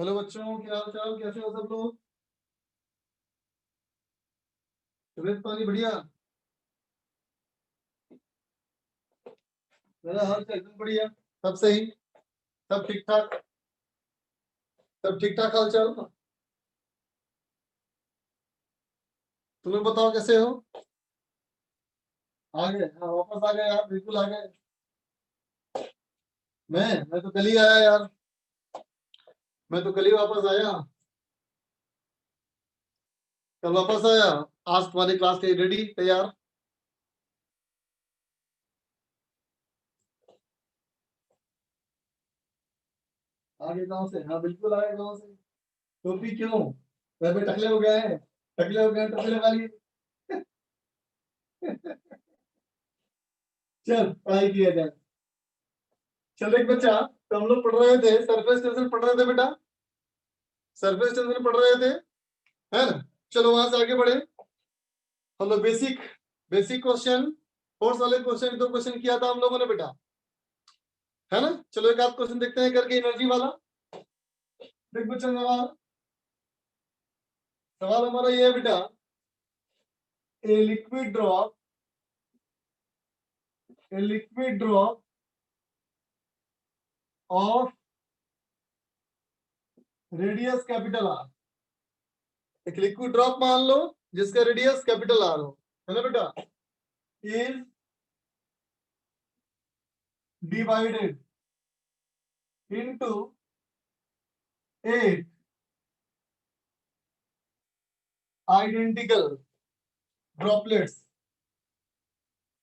Hello बच्चों, क्या हाल चाल, कैसे हो सब लोग? तबीयत पानी बढ़िया? मेरा हाल चाल एकदम बढ़िया। सब सही, सब ठीक ठाक, सब ठीक ठाक हाल चाल। तुम लोग बताओ कैसे हो? आ गए? हाँ, वापस आ गए यार, बिल्कुल आ गए। मैं तो कल ही आया यार। मैं तो कल ही वापस आया। कल वापस आया। आज तुम्हारी क्लास के रेडी, तैयार। आ गए गाँव से? हाँ बिल्कुल आ गए गाँव से। टोपी क्यों? घर पे टकले हो गए हैं? टकले हो गए हैं, टकले वाली। चल पढ़ाई किया जाए। चल एक बच्चा, तो हम लोग पढ़ रहे थे, सरफेस टेंशन पढ़ रहे थे बेटा। सरफेस टेंशन पढ़ रहे थे, है ना? चलो वहां से आगे बढ़े। हम लोग बेसिक बेसिक क्वेश्चन, फोर्स वाले क्वेश्चन, दो क्वेश्चन किया था हम लोगों ने बेटा, है ना? चलो एक आध क्वेश्चन देखते हैं करके, एनर्जी वाला। देख बच्चा, सवाल सवाल हमारा ये है बेटा। A liquid drop, a liquid drop of radius capital R. एक लिक्विड ड्रॉप मान लो जिसका रेडियस कैपिटल आर हो, है ना बेटा? Is divided into 8 identical droplets.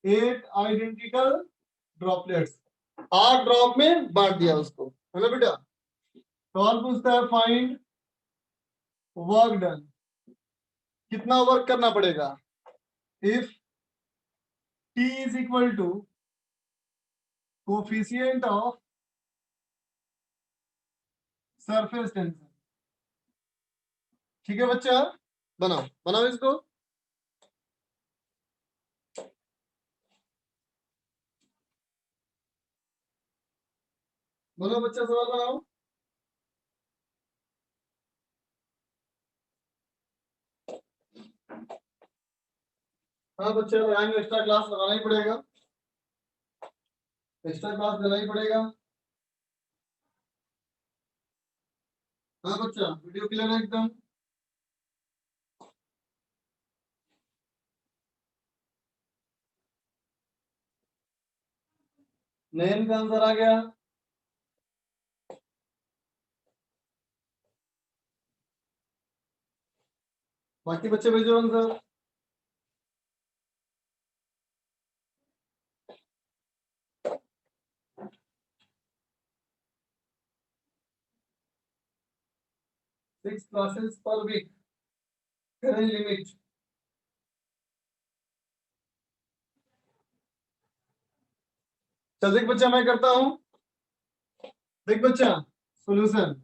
8 identical droplets, 8 drop में बांट दिया उसको, है ना बेटा? सवाल पूछता है फाइंड वर्क डन। कितना वर्क करना पड़ेगा? If T is equal to coefficient of surface tension. ठीक है बच्चा, बनाओ बनाओ इसको। बनाओ बच्चा, सवाल बनाओ। हाँ बच्चा, आएंगे, एक्स्ट्रा क्लास लगाना ही पड़ेगा, एक्स्ट्रा क्लास देना ही पड़ेगा। हाँ बच्चा, वीडियो क्लियर है एकदम? नयन का आंसर आ गया। बाकी बच्चे भेजो answer. Six classes per week, करें लिमिट। चल देख बच्चा, मैं करता हूँ। देख बच्चा, सॉल्यूशन।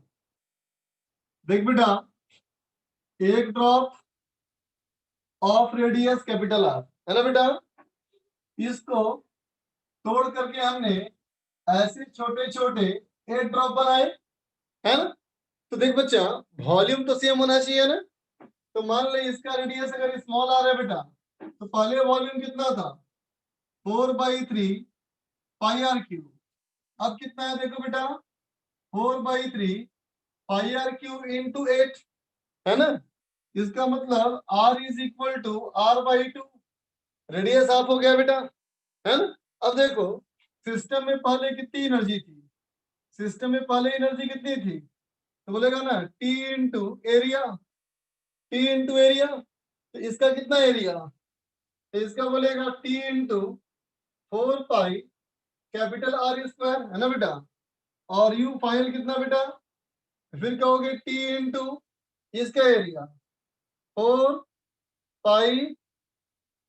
देख बेटा, एक drop of radius capital R, है ना बेटा? इसको तोड़ करके हमने ऐसे छोटे छोटे 8 ड्रॉप बनाए, है ना? तो देख बच्चा, वॉल्यूम तो सेम होना चाहिए ना। तो मान लो इसका रेडियस अगर स्मॉल आर है बेटा, तो पहले वॉल्यूम कितना था? 4/3 पाई आर क्यूब। अब कितना है देखो बेटा, 4/3 पाई आर क्यूब इंटू 8, है ना? इसका मतलब R is equal to R/2। Radius half हो गया बेटा, है ना? अब देखो, सिस्टम में पहले कितनी एनर्जी थी? सिस्टम में पहले एनर्जी कितनी थी? तो बोलेगा ना T into area, T into area. तो इसका कितना एरिया? तो इसका बोलेगा T into 4 pi capital R square, है ना बेटा? और यू फाइनल कितना बेटा? फिर कहोगे T इंटू इसका एरिया 4 पाई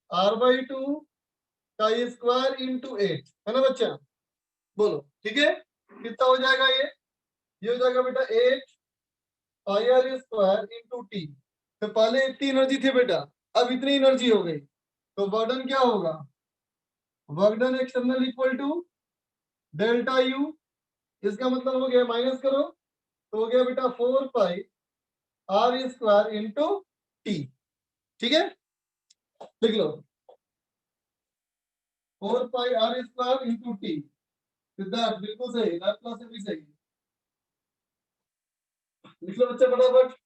R/2 का स्क्वायर इंटू 8, है ना बच्चा? बोलो ठीक है, कितना हो जाएगा ये हो जाएगा बेटा 8 पाई R स्क्वायर इंटू टी। तो पहले इतनी एनर्जी थी बेटा, अब इतनी एनर्जी हो गई, तो वर्डन क्या होगा? Work done external equal to delta U. इसका मतलब हो गया, माइनस करो, तो हो गया बेटा 4 pi are square into T. ठीक है, लिख लो 4 pi are square into T. Siddharth बिल्कुल सही, लाप्लास से भी सही। लिख लो बच्चा फटाफट।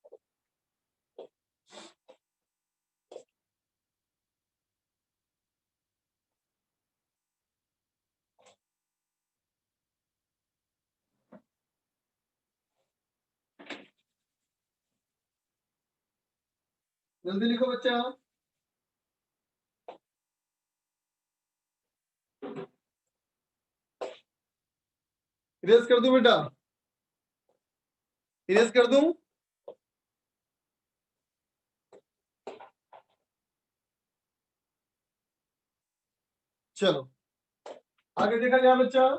जल्दी लिखो बच्चा। इरेज कर दूं बेटा, इरेज कर दूं? चलो आगे देखा जाए बच्चा।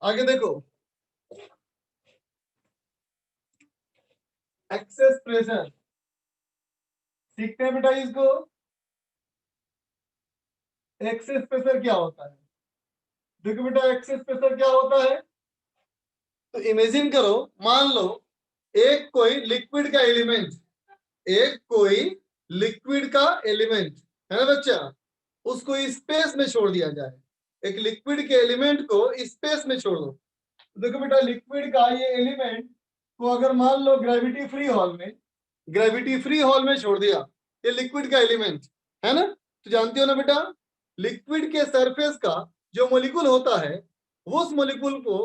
आगे देखो, एक्सेस प्रेशर सीखते हैं बेटा इसको। एक्सेस प्रेशर क्या होता है? देखो बेटा एक्सेस प्रेशर क्या होता है, तो इमेजिन करो, मान लो एक कोई लिक्विड का एलिमेंट, एक कोई लिक्विड का एलिमेंट है ना बच्चा, उसको स्पेस में छोड़ दिया जाए। एक लिक्विड के एलिमेंट को स्पेस में छोड़ दो। तो देखो बेटा लिक्विड का ये एलिमेंट को अगर मान लो ग्रेविटी फ्री हॉल में, ग्रेविटी फ्री हॉल में छोड़ दिया, ये लिक्विड का एलिमेंट है ना, तो जानते हो ना बेटा लिक्विड के सरफेस का जो मॉलिक्यूल होता है, वो उस मॉलिक्यूल को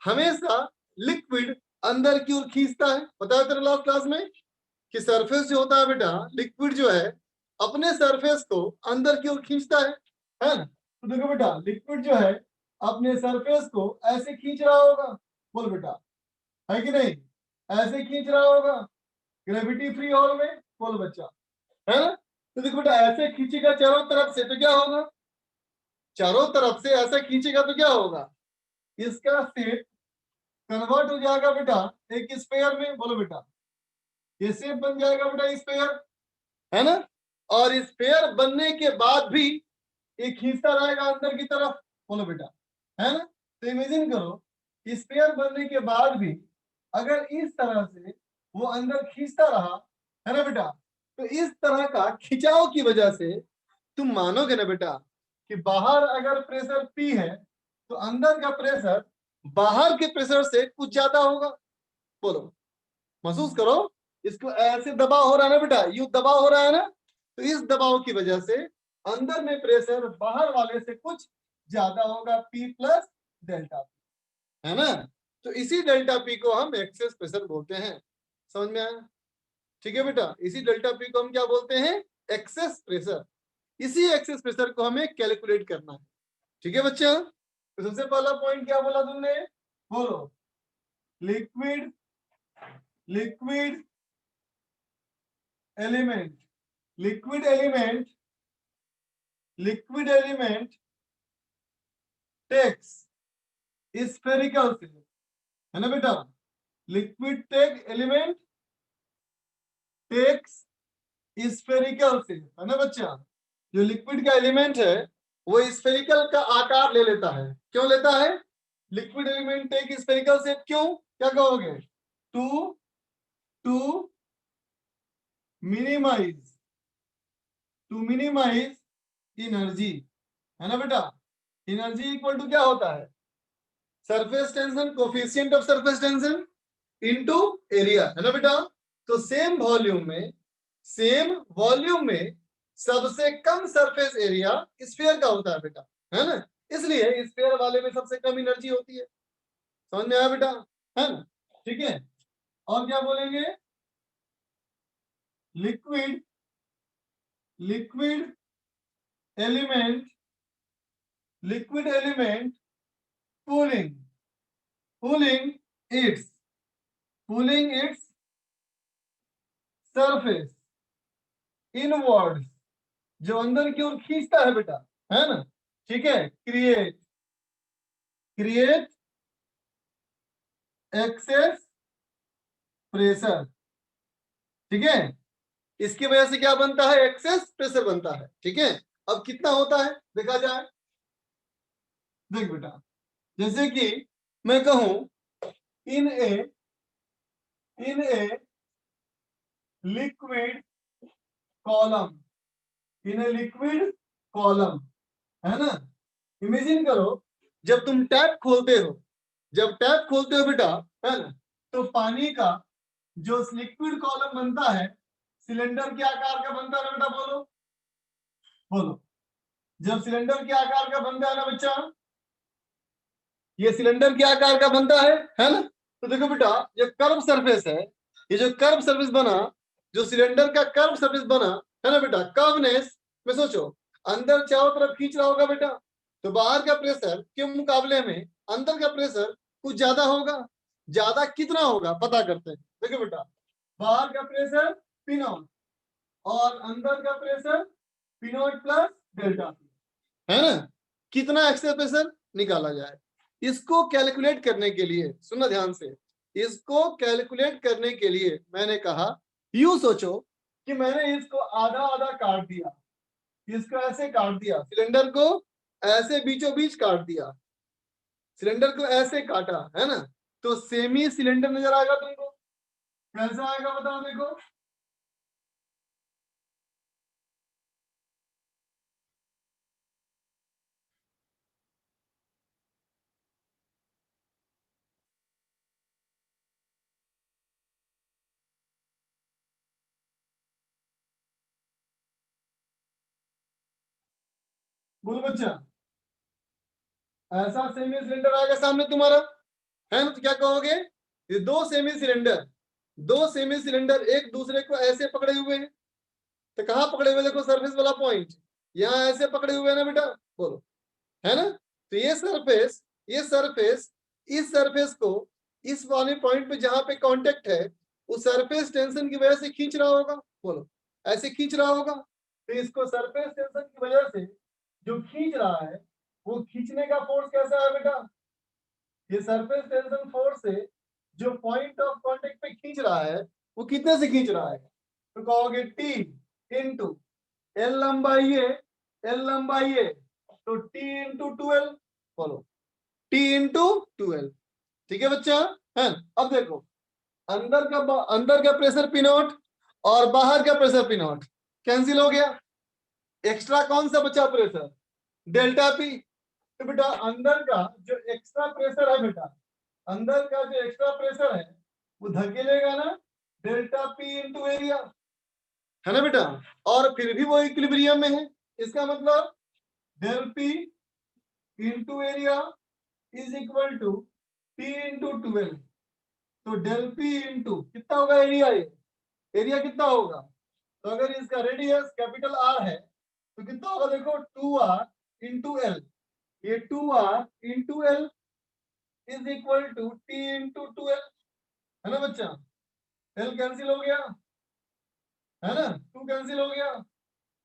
हमेशा लिक्विड अंदर की ओर खींचता है। बताया तेरे लास्ट क्लास में कि सरफेस जो होता है बेटा, लिक्विड जो है अपने सरफेस को अंदर की ओर खींचता है ना। तो देखो बेटा लिक्विड जो है अपने सरफेस को ऐसे खींच रहा होगा, बोल बेटा है कि नहीं, ऐसे खींच रहा होगा ग्रेविटी फ्री हॉल में, बोल बच्चा है ना। तो देखो बेटा ऐसे खींचेगा चारों तरफ से तो क्या होगा, चारों तरफ से ऐसा खींचेगा तो क्या होगा, इसका शेप कन्वर्ट हो जाएगा बेटा एक स्फीयर में, बोलो बेटा ये शेप बन जाएगा बेटा स्फीयर, है ना। और स्फीयर बनने के बाद भी ये खींचता रहेगा अंदर की तरफ, बोलो बेटा है ना। तो इमेजिन करो स्फीयर बनने के बाद भी अगर इस तरह से वो अंदर खींचता रहा, है ना बेटा, तो इस तरह का खिंचाव की वजह से तुम मानोगे ना बेटा कि बाहर अगर प्रेशर पी है तो अंदर का प्रेशर बाहर के प्रेशर से कुछ ज्यादा होगा। बोलो, महसूस करो, इसको ऐसे दबाव हो रहा है ना बेटा, यू दबाव हो रहा है ना, तो इस दबाव की वजह से अंदर में प्रेशर बाहर वाले से कुछ ज्यादा होगा, P प्लस डेल्टा पी, है ना। तो इसी डेल्टा पी को हम एक्सेस प्रेशर बोलते हैं। समझ में आया? ठीक है बेटा, इसी डेल्टा पी को हम क्या बोलते हैं, एक्सेस प्रेशर। इसी एक्सेस प्रेशर को हमें कैलकुलेट करना है। ठीक है बच्चा, तो सबसे पहला पॉइंट क्या बोला तुमने, बोलो liquid, liquid element, liquid element, liquid element takes spherical से, है ना बेटा, liquid take element takes spherical से, है ना बच्चा। जो लिक्विड का एलिमेंट है वो स्फेरिकल का आकार ले लेता है। क्यों लेता है, लिक्विड एलिमेंट टेक स्फेरिकल से, क्यों, क्या कहोगे, to to minimise, to minimise energy, है ना बेटा। एनर्जी इक्वल टू क्या होता है, surface tension, coefficient of surface tension into area, है ना बेटा। तो सेम वॉल्यूम में, सेम वॉल्यूम में सबसे कम सरफेस एरिया स्फीयर का होता है बेटा, है ना। इसलिए स्फीयर वाले में सबसे कम एनर्जी होती है। समझ में आया बेटा, है ना। ठीक है, और क्या बोलेंगे, liquid, liquid element, liquid element cooling, cooling it's, cooling its surface inward, जो अंदर की ओर खींचता है बेटा, है ना। ठीक है, क्रिएट, क्रिएट एक्सेस प्रेशर, ठीक है। इसकी वजह से क्या बनता है, एक्सेस प्रेशर बनता है। ठीक है, अब कितना होता है देखा जाए। देख बेटा, जैसे कि मैं कहूं in a liquid column, in a liquid column, है ना। इमेजिन करो जब तुम टैप खोलते हो, बेटा, है ना, तो पानी का जो लिक्विड कॉलम बनता है सिलेंडर के आकार का बनता है ना बेटा, बोलो बोलो। जब सिलेंडर के आकार का बनता है ना बच्चा, ये सिलेंडर के आकार का बनता है ना। तो देखो बेटा, ये कर्व सरफेस है, ये जो कर्व सरफेस बना, जो सिलेंडर का कर्व सरफेस बना, है ना बेटा, कर्वनेस में सोचो अंदर चारों तरफ खींच रहा होगा बेटा, तो बाहर का प्रेशर के मुकाबले में अंदर का प्रेशर कुछ ज्यादा होगा। ज्यादा कितना होगा पता करते हैं। देखो बेटा, बाहर का प्रेशर पी नॉट और अंदर का pressure P not plus delta, है ना। कितना एक्सेस प्रेशर निकाला जाए, इसको कैलकुलेट करने के लिए सुनना ध्यान से, इसको कैलकुलेट करने के लिए मैंने कहा यूं सोचो कि मैंने इसको आधा आधा काट दिया, इसको ऐसे काट दिया, सिलेंडर को ऐसे बीचों बीच काट दिया, सिलेंडर को ऐसे काटा, है ना, तो सेमी सिलेंडर नजर आएगा तुमको। कैसा आएगा बताओ, देखो बोलो बच्चा, ऐसा सेमी सिलेंडर आएगा सामने तुम्हारा, है ना। तो क्या कहोगे, ये दो सेमी सिलेंडर एक दूसरे को ऐसे पकड़े हुए हैं। तो कहाँ पकड़े हुए, देखो सरफेस वाला पॉइंट, यहाँ ऐसे पकड़े हुए हैं ना बेटा, बोलो, है ना। तो ये सरफेस इस सरफेस को इस वाले पॉइंट पे जहां पे कांटेक्ट है, उस सरफेस टेंशन की वजह से खींच रहा होगा, बोलो ऐसे खींच रहा होगा। तो इसको सरफेस टेंशन की वजह से जो खींच रहा है, वो खींचने का फोर्स कैसा है बेटा, ये सरफेस टेंशन फोर्स से जो पॉइंट ऑफ कांटेक्ट पे खींच रहा है, वो कितने से खींच रहा है। तो कहोगे टी इंटू एल लंबाई है, तो टी इंटू 12, बोलो टी इंटू 12। ठीक है बच्चा, है। अब देखो अंदर का प्रेशर पी नॉट और बाहर का प्रेशर पी नॉट कैंसिल हो गया, एक्स्ट्रा कौन सा बचा प्रेशर, डेल्टा पी। तो बेटा अंदर का जो एक्स्ट्रा प्रेशर है बेटा, अंदर का जो एक्स्ट्रा प्रेशर है वो धकेलेगा ना डेल्टा पी इंटू एरिया, है ना बेटा। और फिर भी वो इक्विलिब्रियम में है, इसका मतलब del P into area is equal to T into 12। तो डेल पी इंटू कितना होगा एरिया, एरिया कितना होगा, तो अगर इसका रेडियस कैपिटल आर है तो कितना होगा, देखो 2r इंटू एल, ये 2r into L is equal to T into 12, है ना बच्चा। एल कैंसिल हो गया, है ना, 2 कैंसिल हो गया,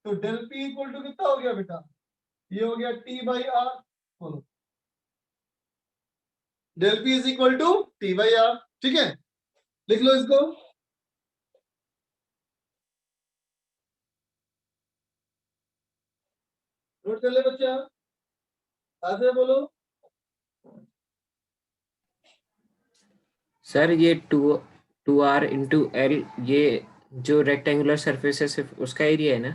तो डेल पी इक्वल टू कितना हो गया बेटा, ये हो गया टी बाई आर, बोलो del P is equal to T by R. ठीक है, लिख लो इसको, नोट कर ले बच्चा, ऐसे बोलो। सर ये 2r into l, ये जो रेक्टेंगुलर सरफेस है सिर्फ उसका एरिया है ना।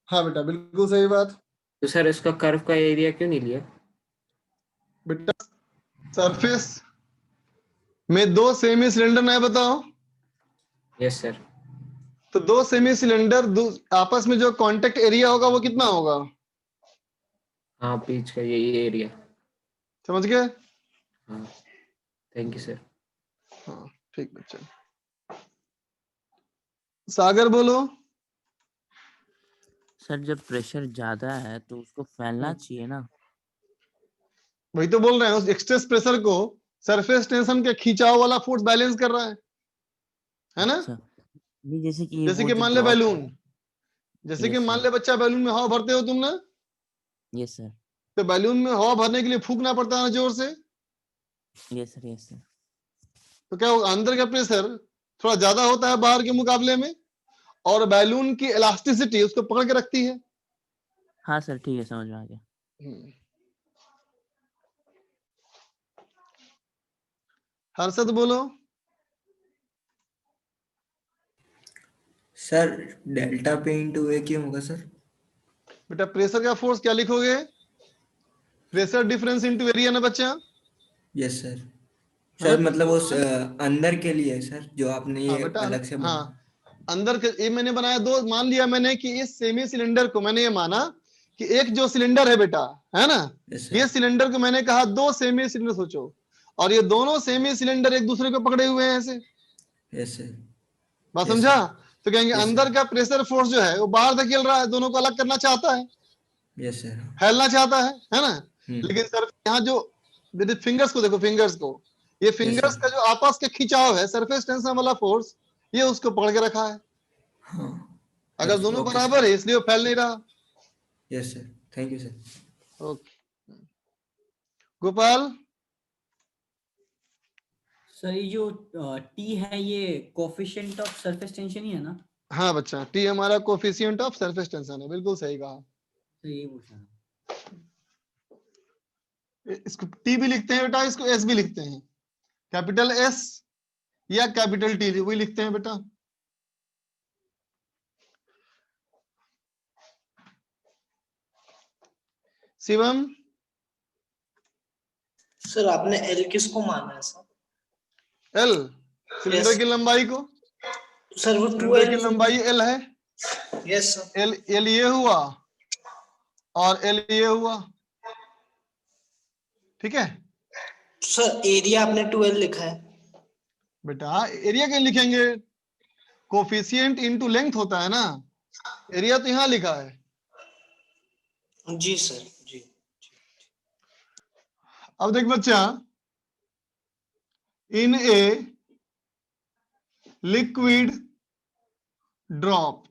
हाँ बेटा बिल्कुल सही बात। तो सर इसका कर्व का एरिया क्यों नहीं लिया। बेटा सरफेस में दो सेमी सिलेंडर है, बताओ। Yes sir. तो दो सेमी सिलेंडर आपस में जो कांटेक्ट एरिया होगा वो कितना होगा, हाँ बीच का ये एरिया। समझ गए। हाँ थैंक यू सर। हाँ ठीक बच्चा। सागर बोलो। सर जब प्रेशर ज्यादा है तो उसको फैलना चाहिए ना। वही तो बोल रहे हैं, उस एक्सेस प्रेशर को सरफेस टेंशन के खिंचाव वाला फोर्स बैलेंस कर रहा है ना। अच्छा, नहीं जैसे कि जैसे वो कि जो मान ले ड्रॉप, बैलून, जैसे कि यस मान सर, ले बच्चा बैलून में हवा भरते हो तुम ना, यस सर, तो बैलून में हवा भरने के लिए फूंकना पड़ता है जोर से, यस सर, यस सर। तो क्या होगा, अंदर का प्रेशर थोड़ा ज्यादा होता है बाहर के मुकाबले में, और बैलून की इलास्टिसिटी उसको पकड़ के रखती है। हाँ सर ठीक है, समझ में आ गया। हर्षद बोलो। सर डेल्टा पे इंटू ए क्यों होगा सर? बेटा प्रेशर का फोर्स क्या लिखोगे? प्रेशर डिफरेंस इंटू एरिया ना बच्चा। Yes sir. सर मतलब वो अंदर के लिए है सर, जो आपने हाँ ये बेटा, अलग से हाँ बनाया। अंदर के ये मैंने बनाया दो, मान लिया मैंने कि इस सेमी सिलेंडर को मैंने ये माना कि एक जो सिलेंडर है बेटा, है ना, यस ये सर। सिलेंडर को मैंने कहा दो सेमी सिलेंडर सोचो, और ये दोनों सेमी सिलेंडर एक दूसरे को पकड़े हुए हैं ऐसे। Yes sir. बात Yes, समझा? sir. तो कहेंगे Yes, अंदर sir. का प्रेशर फोर्स जो है वो बाहर धकेल रहा है, दोनों को अलग करना चाहता है, यस सर। फैलना चाहता है ना। हम्म। लेकिन सर यहाँ जो फिंगर्स को देखो, फिंगर्स को, ये फिंगर्स sir. का जो आपस के खिंचाव है, सरफेस टेंशन वाला फोर्स, ये उसको पकड़ के रखा है। हाँ। अगर दोनों ओके बराबर सर। है इसलिए वो फैल नहीं रहा। Yes sir, thank you sir. Okay Gopal. Sir ये जो टी है ये कोफिशिएंट ऑफ सरफेस टेंशन ही है ना? हाँ बच्चा, टी हमारा कोफिशिएंट ऑफ सरफेस टेंशन है, बिल्कुल सही कहा। तो ये पूछना था। इसको टी भी लिखते हैं बेटा, इसको एस भी लिखते हैं, कैपिटल एस या कैपिटल टी भी लिखते हैं बेटा। शिवम। सर आपने एल किसको माना है सर? L cylinder Yes. की लंबाई को, सर वो सिलेंडर की 12। लंबाई एल है, यस सर। एल एल ये हुआ और एल ये हुआ, ठीक है सर एरिया आपने 12 लिखा है। बेटा। एरिया क्या लिखेंगे? कोफिशिएंट इनटू लेंथ होता है ना, एरिया तो यहाँ लिखा है। जी सर जी। अब देख बच्चा, इन ए लिक्विड ड्रॉप,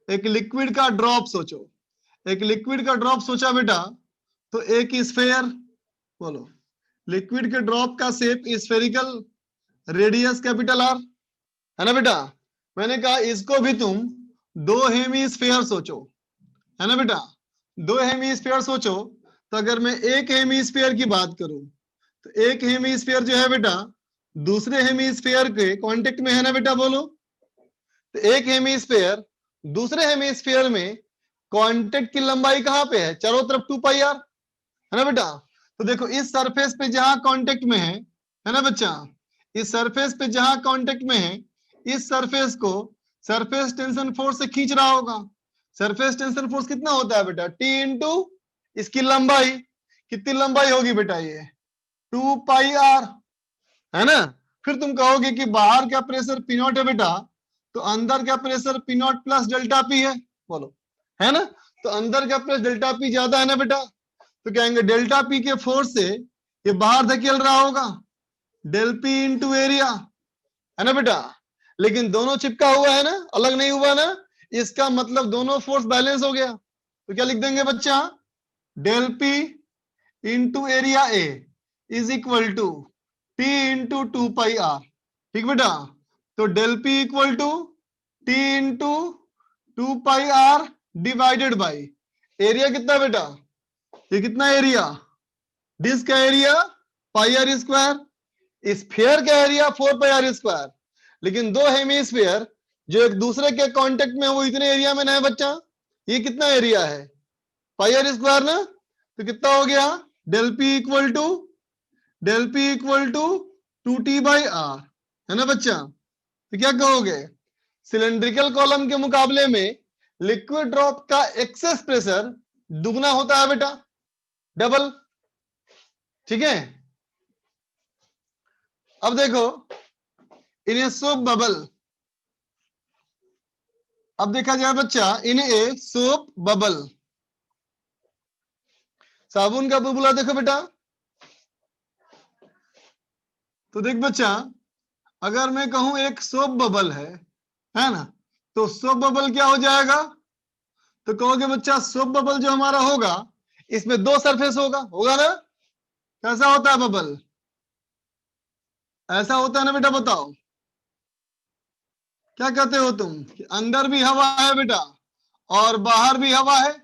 एक लिक्विड का ड्रॉप सोचो, एक लिक्विड का ड्रॉप सोचा बेटा, तो एक स्फेयर, बोलो लिक्विड के ड्रॉप का shape spherical, radius capital R, है ना बेटा। मैंने कहा इसको भी तुम दो हेमीस्फेयर सोचो, है ना बेटा, दो हेमीस्फेयर सोचो। तो अगर मैं एक हेमीस्फेयर की बात करूं, तो एक हेमीस्फेयर जो है बेटा दूसरे हेमीस्फेयर के कांटेक्ट में है ना बेटा, बोलो। तो एक हेमीस्फेयर दूसरे हेमीस्फेयर में कांटेक्ट की लंबाई कहां पे है? चारों तरफ 2 पाई आर, है ना बेटा। तो देखो इस सरफेस पे जहां कांटेक्ट में है ना बच्चा, इस सरफेस पे जहां कांटेक्ट में है, इस सरफेस को सरफेस टेंशन फोर्स से खींच रहा होगा। सरफेस टेंशन फोर्स कितना होता है बेटा? टी इंटू इसकी लंबाई, कितनी लंबाई होगी बेटा? ये 2 पाई आर, है ना। फिर तुम कहोगे कि बाहर का प्रेशर पी नॉट है बेटा, तो अंदर का pressure P not plus delta P है, बोलो, है ना। तो अंदर का प्रेशर डेल्टा पी ज्यादा है ना बेटा, तो कहेंगे डेल्टा पी के फोर्स से ये बाहर धकेल रहा होगा, डेल पी इंटू एरिया, है ना बेटा। लेकिन दोनों चिपका हुआ है ना, अलग नहीं हुआ ना, इसका मतलब दोनों फोर्स बैलेंस हो गया। तो क्या लिख देंगे बच्चा? Del P into area A is equal to T into 2 pi R, ठीक बेटा। तो del P equal to T into 2 pi R divided by area कितना बेटा? ये कितना एरिया? डिस्क का area pi are square, sphere का एरिया 4 पाई आर स्क्वायर। लेकिन दो हेमीस्फीयर जो एक दूसरे के कांटेक्ट में है वो इतने एरिया में ना है बच्चा, ये कितना एरिया है? पाई आर स्क्वायर ना। तो कितना हो गया? Del P equal to 2t by R, है ना बच्चा। तो क्या कहोगे? सिलेंड्रिकल कॉलम के मुकाबले में लिक्विड ड्रॉप का एक्सेस प्रेशर दुगना होता है बेटा, डबल, ठीक है। अब देखो इन ए सोप बबल, अब देखा जाए बच्चा इन ए सोप बबल, साबुन का बुलबुला देखो बेटा। तो देख बच्चा, अगर मैं कहूं एक सोप बबल है ना, तो सोप बबल क्या हो जाएगा? तो कहोगे बच्चा सोप बबल जो हमारा होगा इसमें दो सरफेस होगा ना। कैसा होता है बबल? ऐसा होता है ना बेटा, बताओ। क्या कहते हो तुम कि अंदर भी हवा है बेटा और बाहर भी हवा है,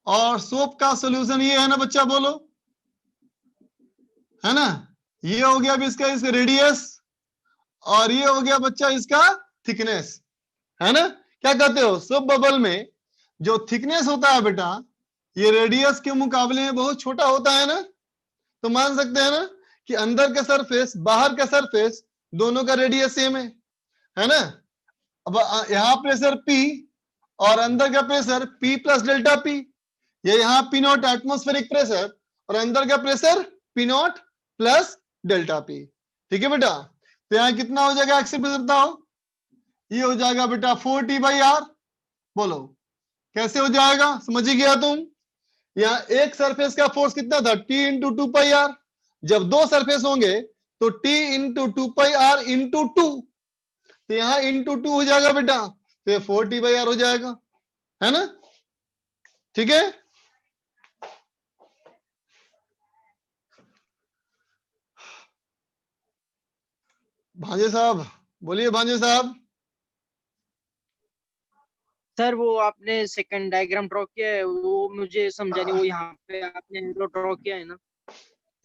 और सोप का सॉल्यूशन ये है ना बच्चा, बोलो, है ना? ये हो गया अभी इसका रेडियस, और ये हो गया बच्चा इसका थिकनेस, है ना? क्या कहते हो, सोप बबल में जो थिकनेस होता है बेटा, ये रेडियस के मुकाबले में बहुत छोटा होता है ना, तो मान सकते हैं ना कि अंदर का सरफेस बाहर का सरफेस दोनों का रेडियस सेम है ना? अब यहाँ प्रेशर P और अंदर का pressure P plus delta P, ये यहाँ P नॉट एटमोस्फेरिक प्रेशर और अंदर का pressure P naught plus delta P। ठीक है बेटा, तो यहाँ कितना हो जाएगा एक्सेल प्रेशर बताओ? ये हो जाएगा बेटा 4T/R। बोलो कैसे हो जाएगा, समझ ही गया तुम? यहाँ एक सरफेस का फोर्स कितना था, T इंटू 2πr। जब दो सरफेस होंगे तो T इंटू 2πr इंटू 2, तो यहाँ इंटू 2 हो जाएगा बेटा, तो ये 4T/R हो जाएगा, है ना? ठीक है, भांजे साहब बोलिए, भांजे साहब। सर वो आपने सेकंड डायग्राम ड्रॉ किया है वो मुझे समझा नहीं, वो यहाँ पे आपने एरो ड्रॉ किया है ना?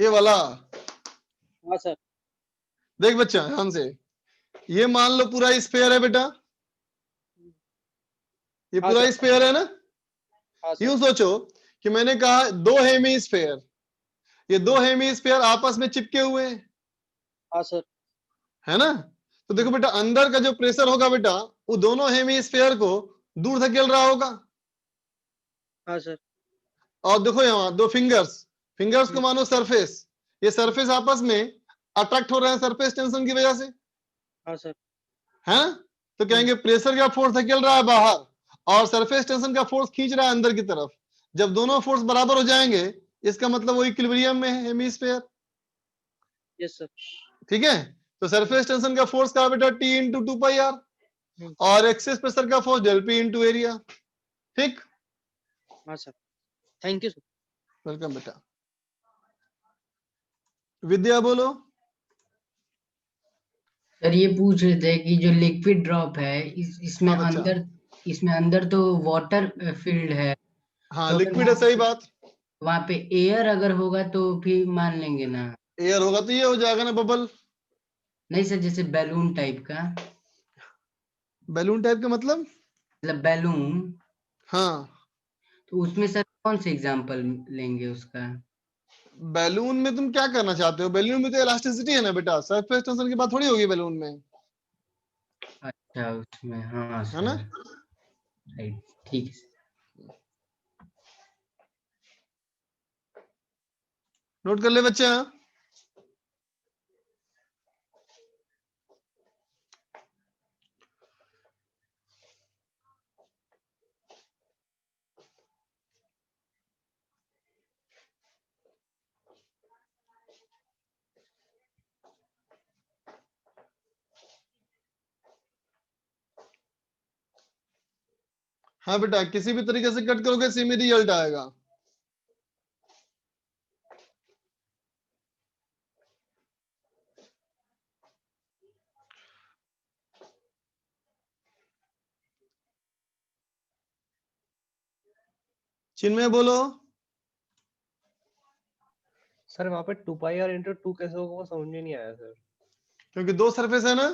ये वाला हाँ सर। देख बच्चा ध्यान से, ये मान लो पूरा स्फीयर है बेटा, ये हाँ पूरा सर। स्फीयर है ना? हाँ सर। यूं सोचो कि मैंने कहा दो हेमीस्फीयर, ये दो हेमीस्फीयर आपस में चिपके हुए हैं, हाँ सर। है ना? तो देखो बेटा अंदर का जो प्रेशर होगा बेटा, वो दोनों हेमीस्फीयर को दूर धकेल रहा होगा। हाँ सर। और देखो यहाँ दो फिंगर्स को मानो सरफेस, ये सरफेस आपस में अट्रैक्ट हो रहे हैं सरफेस टेंशन की वजह से, हाँ सर। है ना? तो कहेंगे प्रेशर का फोर्स धकेल रहा है बाहर और सरफेस टेंशन का फोर्स खींच रहा है अंदर की तरफ। जब दोनों फोर्स बराबर हो जाएंगे इसका मतलब वो इक्विलिब्रियम में है हेमीस्फीयर। Yes sir. ठीक है, तो सरफेस टेंशन का फोर्स का बेटा T इंटू 2πr और एक्सेस प्रेशर का force del P into area. ठीक, हाँ sir, thank you sir. Welcome बेटा। विद्या बोलो। सर ये पूछ रहे थे कि जो लिक्विड ड्रॉप है इसमें हाँ बच्चा। इसमें अंदर तो वाटर फील्ड है, हाँ तो लिक्विड है, सही बात। वहां पे एयर अगर होगा तो फिर मान लेंगे ना? एयर होगा तो ये हो जाएगा ना बबल। नहीं सर, जैसे बैलून टाइप का। बैलून टाइप का मतलब बैलून, हाँ, तो उसमें सर कौन से एग्जांपल लेंगे उसका? बैलून में तुम क्या करना चाहते हो? बैलून में तो इलास्टिसिटी है ना बेटा, सरफेस टेंशन की बात थोड़ी होगी बैलून में, अच्छा उसमें, हाँ है ना? सर राइट, ठीक है। नोट कर ले बच्चा। हाँ बेटा, किसी भी तरीके से कट करोगे सेम ही रिजल्ट आएगा। चिन्मय बोलो। सर वहां पे 2πr इंटू 2 कैसे होगा वो समझ में नहीं आया सर। क्योंकि दो सरफेस है ना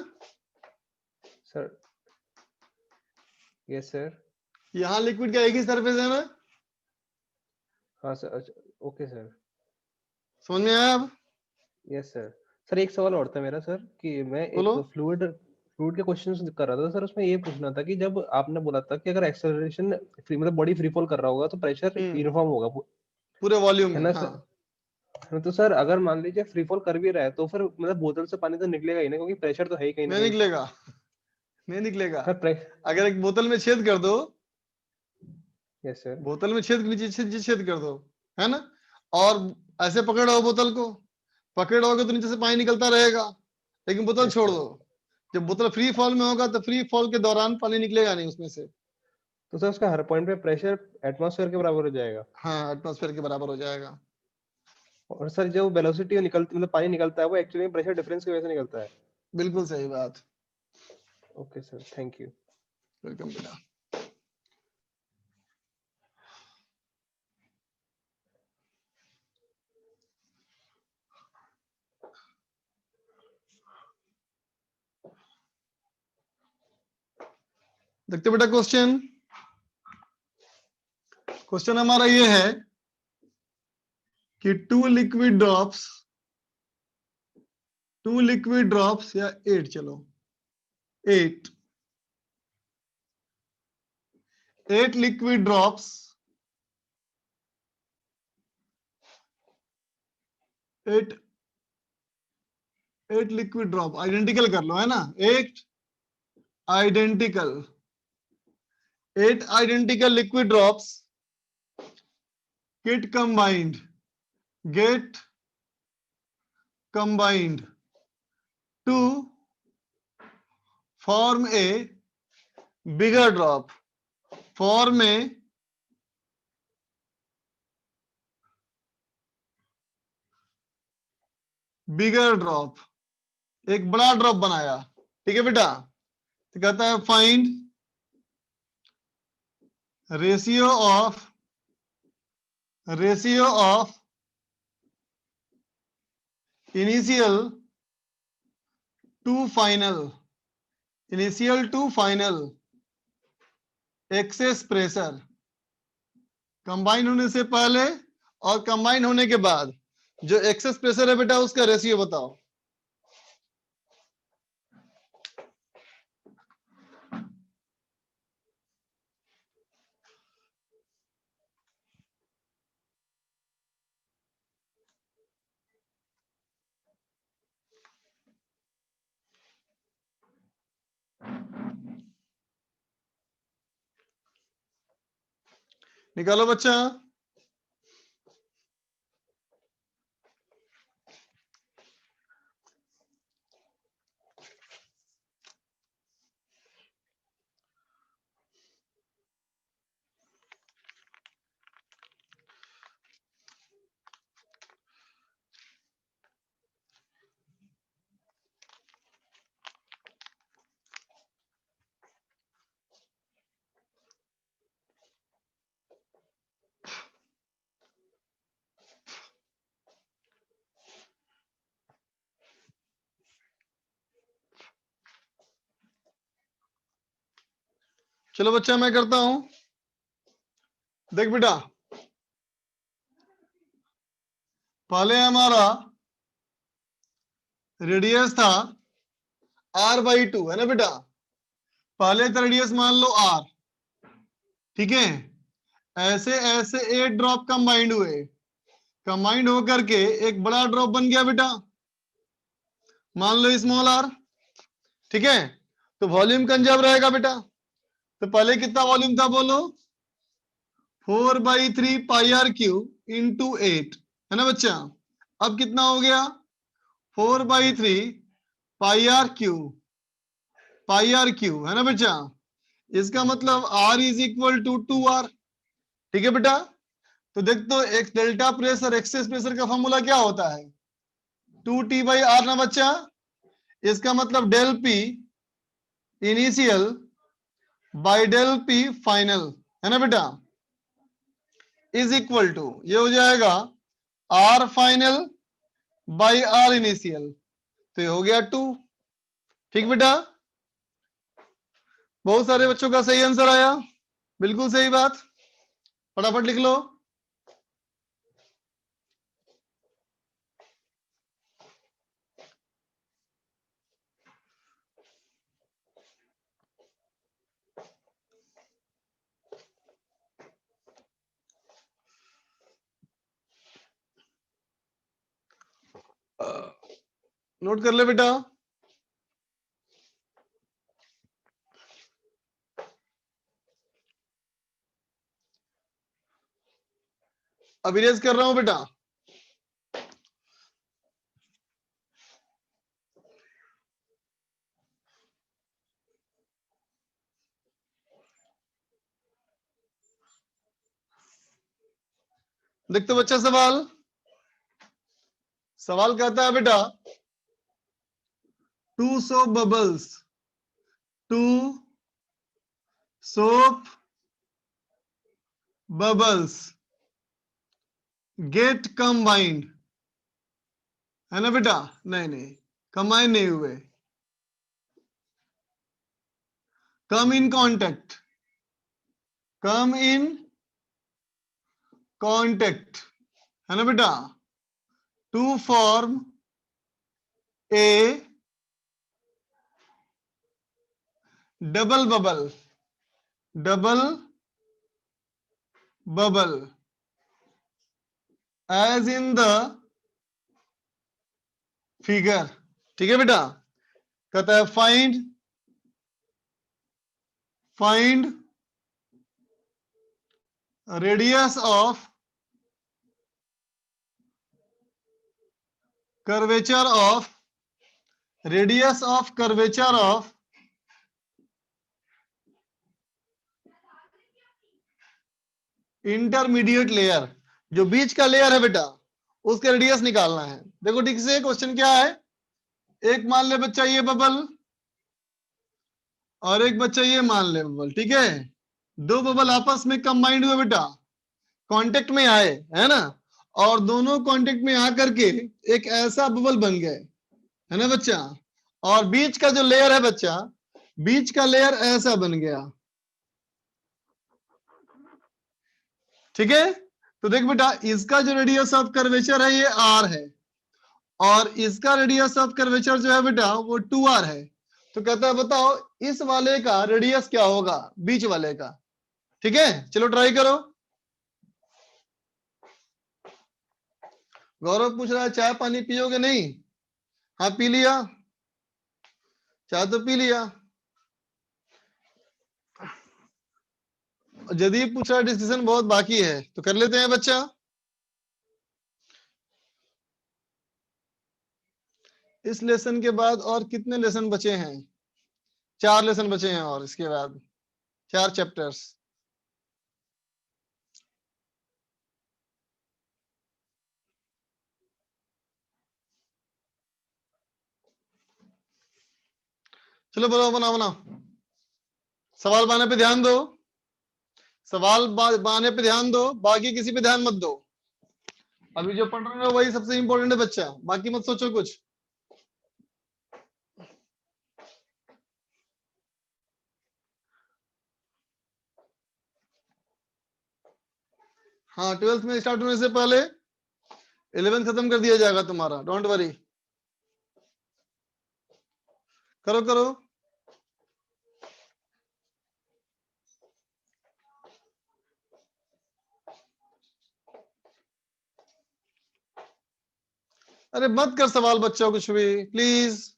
सर यस सर। यहाँ लिक्विड का एक ही सरफेस है ना, हाँ सर, अच्छा ओके सर। समझ में आया अब? Yes sir. सर एक सवाल और था मेरा सर कि मैं एक बोलो। फ्लूइड फ्लूइड के क्वेश्चंस कर रहा था सर, उसमें ये पूछना था कि जब आपने बोला था कि अगर एक्सेलरेशन फ्री मतलब बॉडी फ्री फॉल कर रहा होगा तो प्रेशर यूनिफॉर्म होगा पूरे वॉल्यूम है में, ना हाँ। सर? तो सर अगर मान लीजिए फ्री फॉल कर भी रहा है तो फिर मतलब बोतल से पानी तो निकलेगा ही ना, क्योंकि प्रेशर तो है ही कहीं ना नहीं कहीं। निकलेगा, नहीं निकलेगा। सर अगर एक बोतल में छेद कर दो, यस सर। बोतल में छेद नीचे छेद कर दो, है ना, और ऐसे पकड़ो बोतल को, पकड़ोगे तो नीचे से पानी निकलता रहेगा, लेकिन बोतल छोड़ दो, जब बोतल फ्री फॉल में होगा तो फ्री फॉल के दौरान पानी निकलेगा नहीं उसमें से। तो सर उसका हर पॉइंट पे प्रेशर एटमॉस्फेयर के बराबर हो जाएगा। हाँ एटमॉस्फेयर के बराबर हो जाएगा। और सर जो वेलोसिटी निकलती मतलब पानी निकलता है वो एक्चुअली प्रेशर डिफरेंस की वजह से निकलता है। बिल्कुल सही बात। Okay sir, thank you. Welcome बेटा। देखते बेटा क्वेश्चन। क्वेश्चन हमारा ये है कि टू लिक्विड ड्रॉप्स या 8, चलो 8 liquid drops, 8 liquid drop identical कर लो, है ना, 8 identical liquid drops get combined to form a bigger drop, एक बड़ा ड्रॉप बनाया। ठीक है बेटा, तो कहता है find ratio of initial to final excess pressure, combine होने से पहले और कंबाइन होने के बाद जो एक्सेस प्रेशर है बेटा उसका रेशियो बताओ। निकालो बच्चा। चलो बच्चा मैं करता हूं। देख बेटा, पहले हमारा रेडियस था r/2, है ना बेटा। पहले का रेडियस मान लो r, ठीक है। ऐसे ऐसे 8 ड्रॉप कंबाइंड हुए, कंबाइंड होकर के एक बड़ा ड्रॉप बन गया बेटा, मान लो स्मॉल r, ठीक है। तो वॉल्यूम कंजर्व रहेगा बेटा। तो पहले कितना वॉल्यूम था बोलो, 4/3 πr³ इंटू 8, है ना बच्चा। अब कितना हो गया, 4/3 πr³, है ना बच्चा। इसका मतलब r is equal to 2r, ठीक है बेटा। तो देख तो एक डेल्टा प्रेशर एक्सेस प्रेशर का फॉर्मूला क्या होता है, 2T/r ना बच्चा। इसका मतलब del P initial by del P final, है ना बेटा, इज इक्वल टू, ये हो जाएगा r final by r initial, तो ये हो गया 2। ठीक बेटा, बहुत सारे बच्चों का सही आंसर आया, बिल्कुल सही बात। फटाफट लिख लो। नोट कर ले बेटा। अब इरेज कर रहा हूं बेटा। देखते बच्चा, सवाल कहता है बेटा 200 bubbles two soap bubbles get combined, है ना बेटा? नहीं कंबाइन नहीं हुए, come in contact, है ना बेटा? to form a double bubble as in the figure. ठीक है बेटा? कहता है find radius of curvature of intermediate layer, जो बीच का लेयर है बेटा, उसका रेडियस निकालना है। देखो ठीक से क्वेश्चन क्या है, एक मान ले बच्चा ये बबल और एक बच्चा ये मान ले बबल, ठीक है? दो बबल आपस में कंबाइंड हुए बेटा, कांटेक्ट में आए, है ना? और दोनों कांटेक्ट में आकर के एक ऐसा बबल बन गए, है ना बच्चा? और बीच का जो लेयर है बच्चा, बीच का लेयर ऐसा बन गया, ठीक है? तो देख बेटा, इसका जो रेडियस ऑफ कर्वेचर है ये r है, और इसका रेडियस ऑफ कर्वेचर जो है बेटा वो 2r है। तो कहता है बताओ इस वाले का रेडियस क्या होगा, बीच वाले का। ठीक है, चलो ट्राई करो। गौरव पूछ रहा है चाय पानी पियोगे? नहीं? हाँ पी लिया, चाय तो पी लिया। जदीप पूछ रहा है डिस्कशन बहुत बाकी है, तो कर लेते हैं बच्चा। इस लेसन के बाद और कितने लेसन बचे हैं? 4 लेसन बचे हैं, और इसके बाद 4 चैप्टर्स। चलो बोलो, बनाओ। सवाल बनाने पे ध्यान दो, सवाल बनाने पे ध्यान दो, बाकी किसी पे ध्यान मत दो। अभी जो पढ़ रहे हो वही सबसे इंपॉर्टेंट है बच्चा, बाकी मत सोचो कुछ। हाँ 12th में स्टार्ट होने से पहले 11th खत्म कर दिया जाएगा तुम्हारा, डोंट वरी। करो। अरे मत कर सवाल बच्चों कुछ भी प्लीज।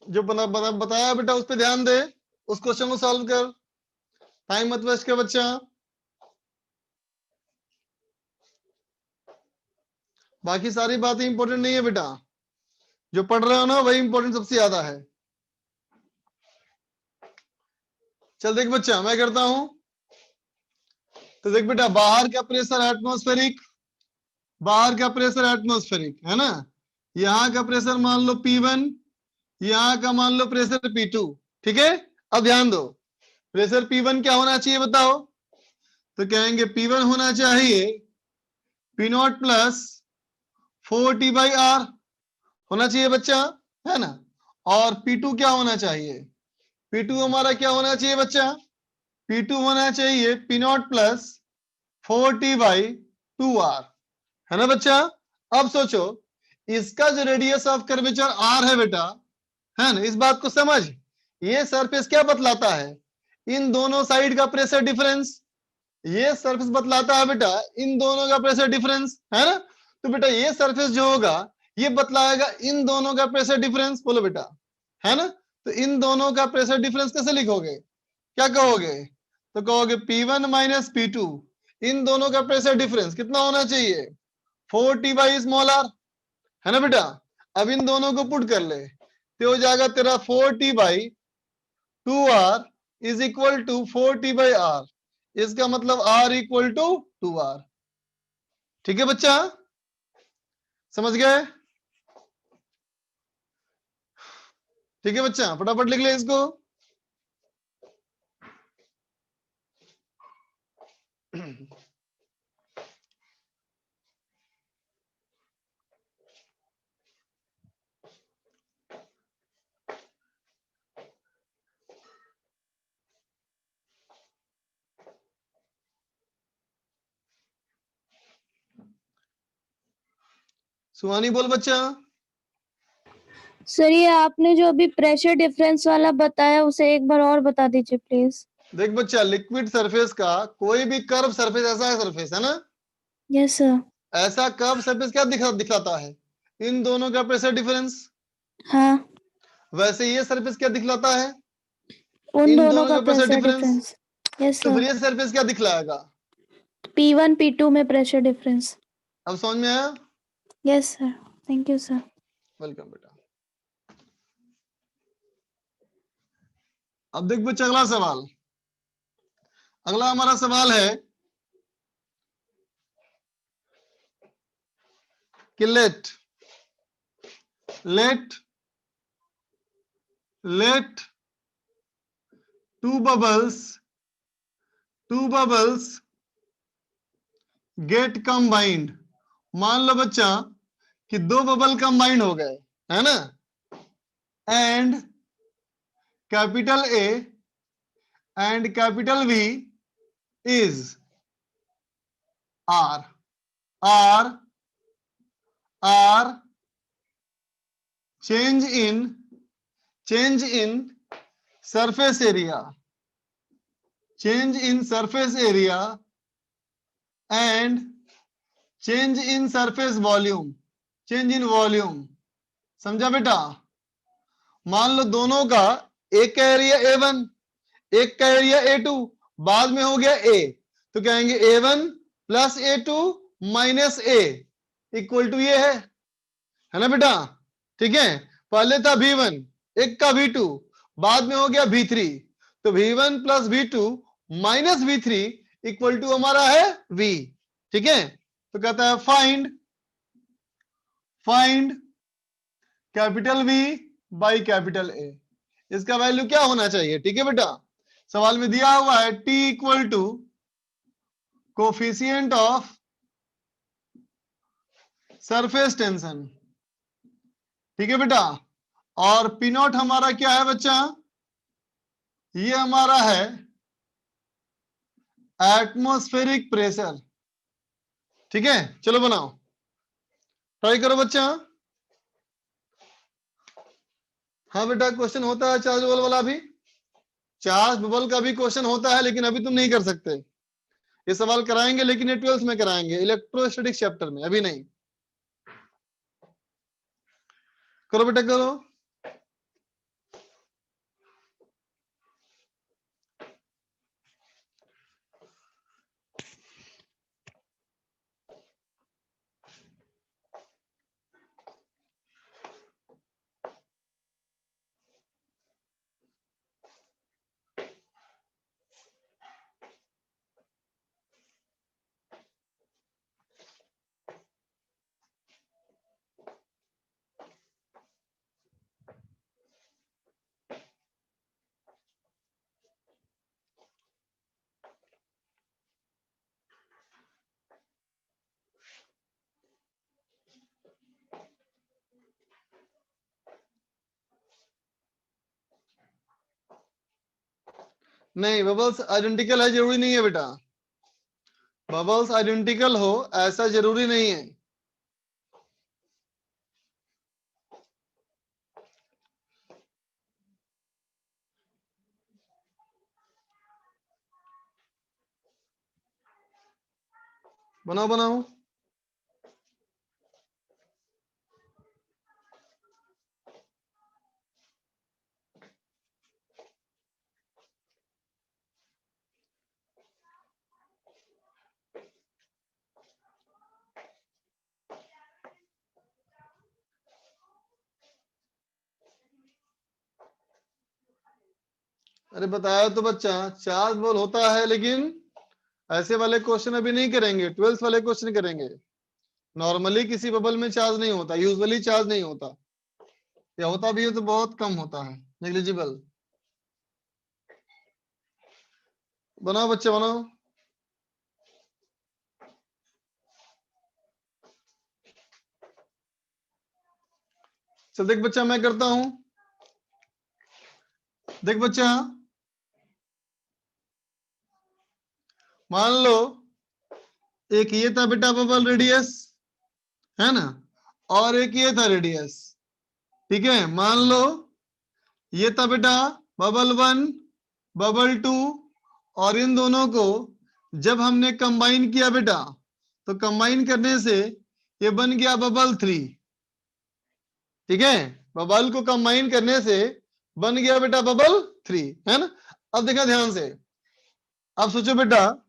जो बताया बेटा उस पर ध्यान दे, उस क्वेश्चन को सॉल्व कर, टाइम मत वेस्ट कर बच्चा। बाकी सारी बातें इंपॉर्टेंट नहीं है बेटा, जो पढ़ रहे हो ना वही इंपॉर्टेंट सबसे ज्यादा है। चल देख बच्चा, मैं करता हूं। तो देख बेटा, बाहर का प्रेशर एटमॉस्फेरिक, बाहर का प्रेशर एटमॉस्फेरिक है ना। यहाँ का प्रेशर मान लो P1, यहाँ का मान लो प्रेशर P2। ठीक है, अब ध्यान दो, प्रेशर P1 क्या होना चाहिए बताओ? तो कहेंगे P1 होना चाहिए P0 प्लस 4T/R होना चाहिए बच्चा, है ना। और P2 क्या होना चाहिए? P2 हमारा क्या होना चाहिए बच्चा? P2 होना चाहिए P0 प्लस 4T/2R, है ना बच्चा। अब सोचो, इसका जो रेडियस ऑफ कर्वेचर R है बेटा, है ना, इस बात को समझ, ये सरफेस क्या बतलाता है? इन दोनों साइड का प्रेशर डिफरेंस। ये सरफेस बतलाता है बेटा इन दोनों का प्रेशर डिफरेंस, है ना। तो बेटा ये सरफेस जो होगा ये बतलाएगा इन दोनों का प्रेशर डिफरेंस। बोलो बेटा, है ना। तो इन दोनों का प्रेशर डिफरेंस कैसे लिखोगे, क्या कहोगे? तो कहोगे P1 माइनस P2, इन दोनों का प्रेशर डिफरेंस कितना होना चाहिए? 4T/r, है ना बेटा। अब इन दोनों को पुट कर ले, तो हो जाएगा तेरा 4T/2R is equal to 4T/r। इसका मतलब R इक्वल टू 2R। ठीक है बच्चा, समझ गए? ठीक है बच्चा, फटाफट लिख ले इसको। सुहानी बोल बच्चा। सर ये आपने जो अभी प्रेशर डिफरेंस वाला बताया उसे एक बार और बता दीजिए प्लीज। देख बच्चा, लिक्विड सरफेस का कोई भी कर्व सरफेस ऐसा है सरफेस है ना, यस सर। ऐसा कर्व सरफेस क्या दिखलाता है? इन दोनों का प्रेशर डिफरेंस। हाँ। वैसे ये सरफेस क्या दिखलाता है? उन इन दोनों का pressure pressure difference. Difference. Yes तो फिर सर। ये सरफेस क्या दिखलाएगा? P1 P2 में प्रेशर डिफरेंस। अब समझ में आया? Yes sir, thank you sir. Welcome बेटा। अब देख बच्चा अगला सवाल। अगला हमारा सवाल है कि late two bubbles get combined। मान लो बच्चा कि दो बबल कंबाइंड हो गए, है ना, and capital A and capital B is R change in surface area and change in surface volume, समझा बेटा? मान लो दोनों का एक का एरिया A1 एक का एरिया A2, बाद में हो गया A, तो कहेंगे A1 plus A2 minus A equal to ये है ना बेटा? ठीक है, पहले था V1 एक का V2, बाद में हो गया V3, तो V1 plus V2 minus V3 equal to हमारा है V। ठीक है, तो कहता है find capital V by capital A। इसका वैल्यू क्या होना चाहिए? ठीक है बेटा, सवाल में दिया हुआ है T equal to coefficient of surface tension. ठीक है बेटा, और P नॉट हमारा क्या है बच्चा? ये हमारा है एटमॉस्फेरिक प्रेशर। ठीक है, चलो बनाओ, ट्राई करो बच्चा। हाँ बेटा, क्वेश्चन होता है चार्ज बबल वाला भी, चार्ज बबल का भी क्वेश्चन होता है, लेकिन अभी तुम नहीं कर सकते। ये सवाल कराएंगे लेकिन ये 12th में कराएंगे, इलेक्ट्रोस्टैटिक्स चैप्टर में, अभी नहीं। करो बेटा करो। नहीं, बबल्स आइडेंटिकल है जरूरी नहीं है बेटा, बबल्स आइडेंटिकल हो ऐसा जरूरी नहीं है। बनाओ बनाओ। अरे बताया तो बच्चा, चार्ज बबल होता है, लेकिन ऐसे वाले क्वेश्चन अभी नहीं करेंगे, 12th वाले क्वेश्चन करेंगे। नॉर्मली किसी बबल में चार्ज नहीं होता, यूजुअली चार्ज नहीं होता। या होता भी है तो बहुत कम होता है, नेग्लिजिबल। बनाओ बच्चे बनाओ। चल देख बच्चा मैं करता हूं, देख बच्चा मान लो एक ये था बेटा बबल रेडियस, है ना, और एक ये था रेडियस, ठीक है। मान लो ये था बेटा बबल 1 बबल 2, और इन दोनों को जब हमने कंबाइन किया बेटा तो कंबाइन करने से ये बन गया बबल 3, ठीक है। बबल को कंबाइन करने से बन गया बेटा बबल 3, है ना। अब देखा ध्यान से, अब सोचो बेटा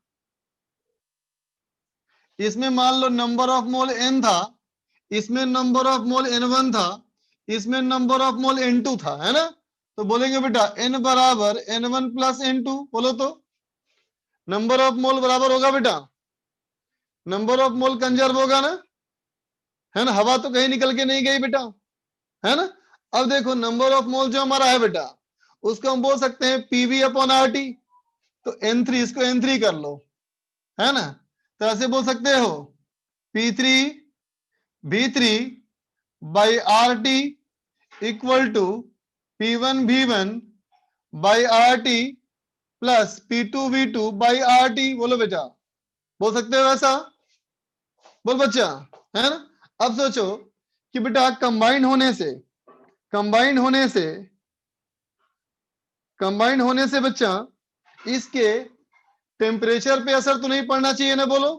इसमें मान लो नंबर ऑफ मोल n था, इसमें नंबर ऑफ मोल n1 था, इसमें नंबर ऑफ मोल n2 था, है ना। तो बोलेंगे बेटा n बराबर n1 प्लस n2, बोलो तो नंबर ऑफ मोल बराबर होगा बेटा नंबर ऑफ मोल कंजर्व होगा ना, है ना। हवा तो कहीं निकल के नहीं गई बेटा, है ना। अब देखो नंबर ऑफ मोल जो हमारा है बेटा उसको हम बोल सकते हैं पीवी अपॉन आरटी, तो n3 इसको n3 कर लो, है ना। तो ऐसे बोल सकते हो P3 V3 by RT equal to P1 V1 by RT plus P2 V2 by RT, बोलो बेटा, बोल सकते हो ऐसा, बोल बच्चा, है ना। अब सोचो कि बेटा कंबाइन होने से बच्चा इसके टेम्परेचर पे असर तो नहीं पड़ना चाहिए ना, बोलो,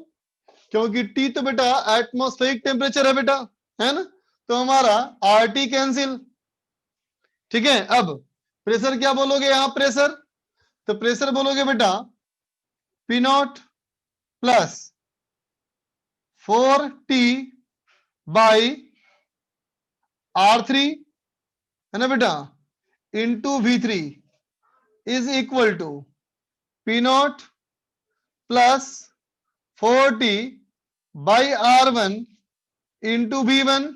क्योंकि T तो बेटा एटमॉस्फेरिक टेम्परेचर है बेटा, है ना। तो हमारा RT कैंसिल, ठीक है। अब प्रेशर क्या बोलोगे यहां, प्रेशर, तो प्रेशर बोलोगे बेटा P0 plus 4T by R3, है ना बेटा, into V3 is equal to P0 plus 4T by R1 into V1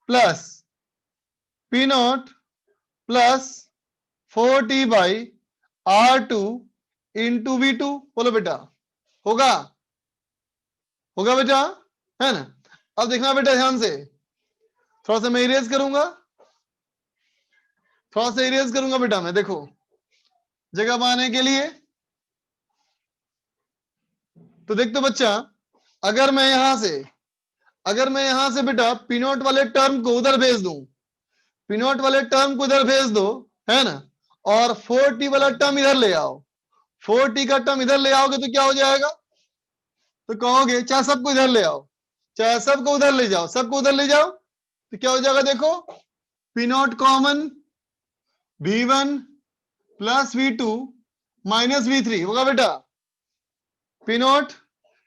plus P0 plus 4T by R2 into V2, बोलो बेटा, होगा बेटा, है ना। अब देखना बेटा ध्यान से, थोड़ा सा मैं इरेज करूंगा बेटा मैं, देखो जगह पाने के लिए। तो देख तो बच्चा अगर मैं यहां से बेटा P0 वाले टर्म को उधर भेज दूं, P0 वाले टर्म को उधर भेज दो, है ना, और 4T वाला टर्म इधर ले आओ, 4T का टर्म इधर ले आओगे तो क्या हो जाएगा, तो कहोगे चाहे सबको इधर ले आओ, चाहे सबको उधर ले जाओ, तो क्या हो जाएगा, देखो P0 common V1 plus V2 minus V3 होगा बेटा, P0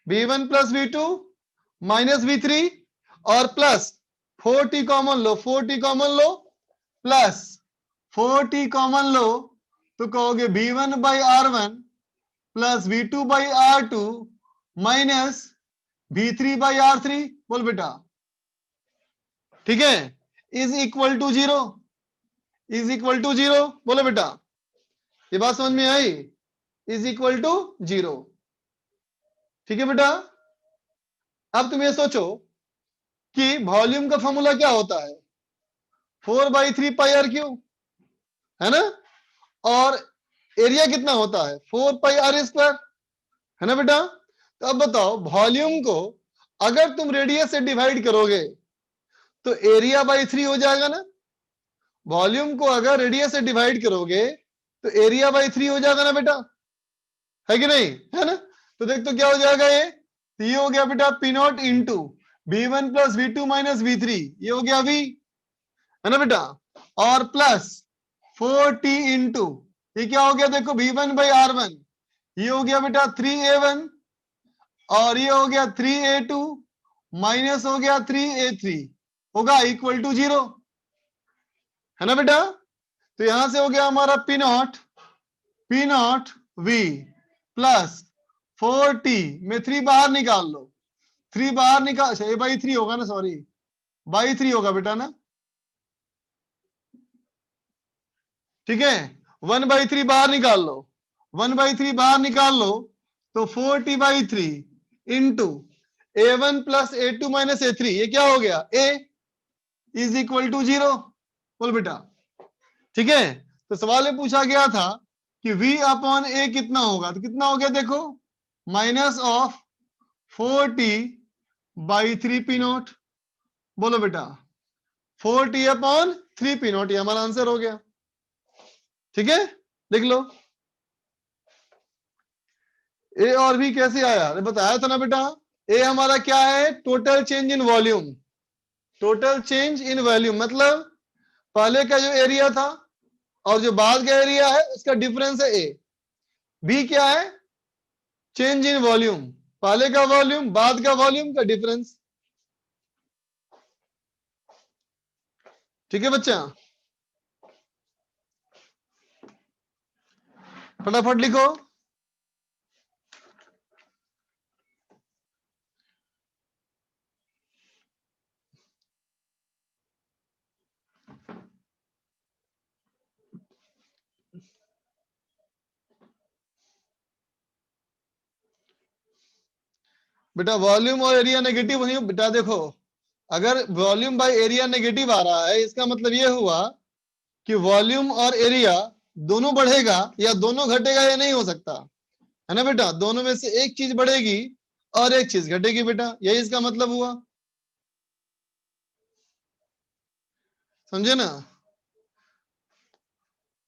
V1 plus V2 minus V3 और प्लस 4T कॉमन लो, प्लस 4T कॉमन लो तो कहोगे V1 by R1 plus V2 by R2 minus V3 by R3, बोल बेटा, ठीक है, इज इक्वल टू जीरो, बोलो बेटा, ये बात समझ में आई, इज इक्वल टू 0, ठीक है बेटा। अब तुम ये सोचो कि वॉल्यूम का फॉर्मूला क्या होता है, 4/3 पाई आर क्यू, है ना, और एरिया कितना होता है 4 पाई आर स्क्वायर, है ना बेटा। तो अब बताओ वॉल्यूम को अगर तुम रेडियस से डिवाइड करोगे तो एरिया बाई 3 हो जाएगा ना, वॉल्यूम को अगर रेडियस से डिवाइड करोगे तो एरिया बाई 3 हो जाएगा ना बेटा, है कि नहीं, है ना। तो देख तो क्या हो जाएगा, ये हो गया बेटा P0 into V1 plus V2 minus V3, ये हो गया V, है ना बेटा, और प्लस 4T इंटू ये क्या हो गया, देखो V1 बाई R1, ये हो गया बेटा 3A1 और ये हो गया 3A2 माइनस हो गया 3A3, होगा इक्वल टू 0, है ना बेटा। तो यहां से हो गया हमारा P0 V प्लस 4T में 3 बाहर निकाल लो, 3 बाहर निकाल, ये बाई 3 होगा ना, सॉरी बाई 3 होगा बेटा ना, ठीक है, 1/3 बाहर निकाल लो, 1/3 बाहर निकाल लो तो 4t/3 into a1 plus a2 minus a3, ये क्या हो गया, a इज इक्वल टू 0। बोल बेटा, ठीक है। तो सवाल में पूछा गया था कि v अपॉन a कितना होगा, तो कितना हो गया देखो, माइनस ऑफ 4t/3 p0। बोलो बेटा, 4t/3 p0, ये हमारा आंसर हो गया। ठीक है, लिख लो। ए और बी कैसे आया, अरे बताया था ना बेटा, ए हमारा क्या है, total change in volume. Total change in volume मतलब पहले का जो एरिया था और जो बाद का एरिया है उसका डिफरेंस है ए। बी क्या है, चेंज इन वॉल्यूम, पहले का वॉल्यूम बाद का वॉल्यूम का डिफरेंस। ठीक है बच्चा, फटाफट लिखो। बेटा वॉल्यूम और एरिया नेगेटिव नहीं बेटा, देखो अगर वॉल्यूम बाय एरिया नेगेटिव आ रहा है इसका मतलब ये हुआ कि वॉल्यूम और एरिया दोनों बढ़ेगा या दोनों घटेगा, ये नहीं हो सकता है ना बेटा, दोनों में से एक चीज बढ़ेगी और एक चीज घटेगी बेटा, यही इसका मतलब हुआ, समझे ना,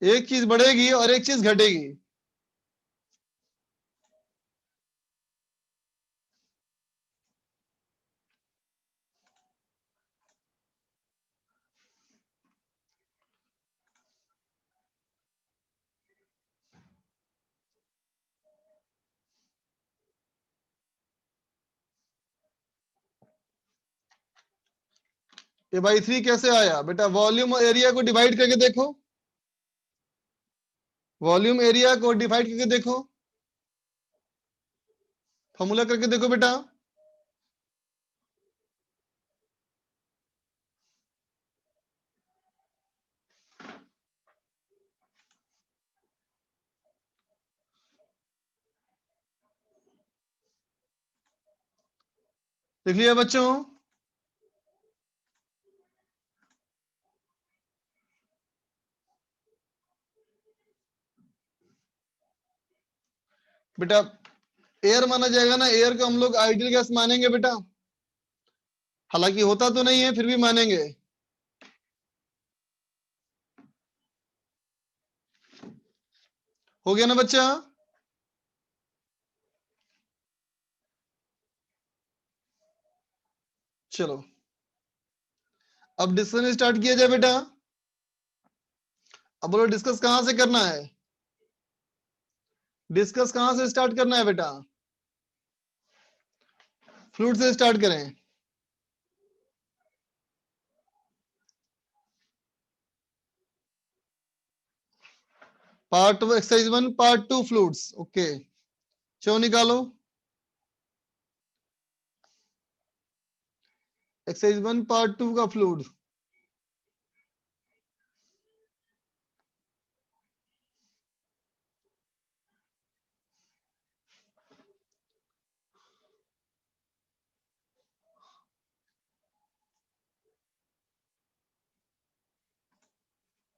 एक चीज बढ़ेगी और एक चीज घटेगी। a/3 कैसे आया बेटा, वॉल्यूम और एरिया को डिवाइड करके देखो, वॉल्यूम एरिया को डिवाइड करके देखो, फॉर्मूला करके देखो बेटा। लिख लिया बच्चों, बेटा एयर माना जाएगा ना, एयर को हम लोग आइडियल गैस मानेंगे बेटा, हालांकि होता तो नहीं है फिर भी मानेंगे। हो गया ना बच्चा, चलो अब डिस्कशन स्टार्ट किया जाए बेटा। अब बोलो डिस्कस कहां से करना है, डिस्कस कहां से स्टार्ट करना है बेटा, फ्लूइड से स्टार्ट करें। Part exercise 1 part 2 fluids, okay चलो निकालो। एक्सरसाइज 1 पार्ट 2 का फ्लूइड,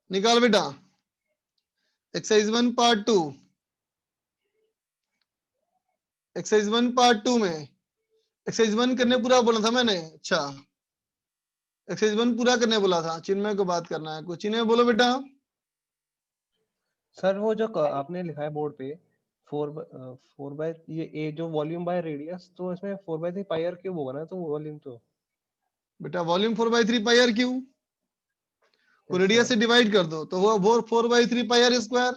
निकाल बेटा। एक्सरसाइज 1 पार्ट 2, एक्सरसाइज 1 पार्ट 2 में एक्सरसाइज 1 करने पूरा बोला था मैंने, अच्छा एक्सरसाइज 1 पूरा करने बोला था, चिन्मय को बात करना है कुछ, चिन्मय बोलो बेटा। सर वो जो आपने लिखा है बोर्ड पे 4 बाय ये ए जो वॉल्यूम बाय रेडियस, तो इसमें 4/3 पाई आर क्यूब होगा ना, तो वॉल्यूम तो बेटा वॉल्यूम 4/3 पाई आर क्यूब को Yes, रेडियस sir. से डिवाइड कर दो तो वो 4/3 पाई आर स्क्वायर।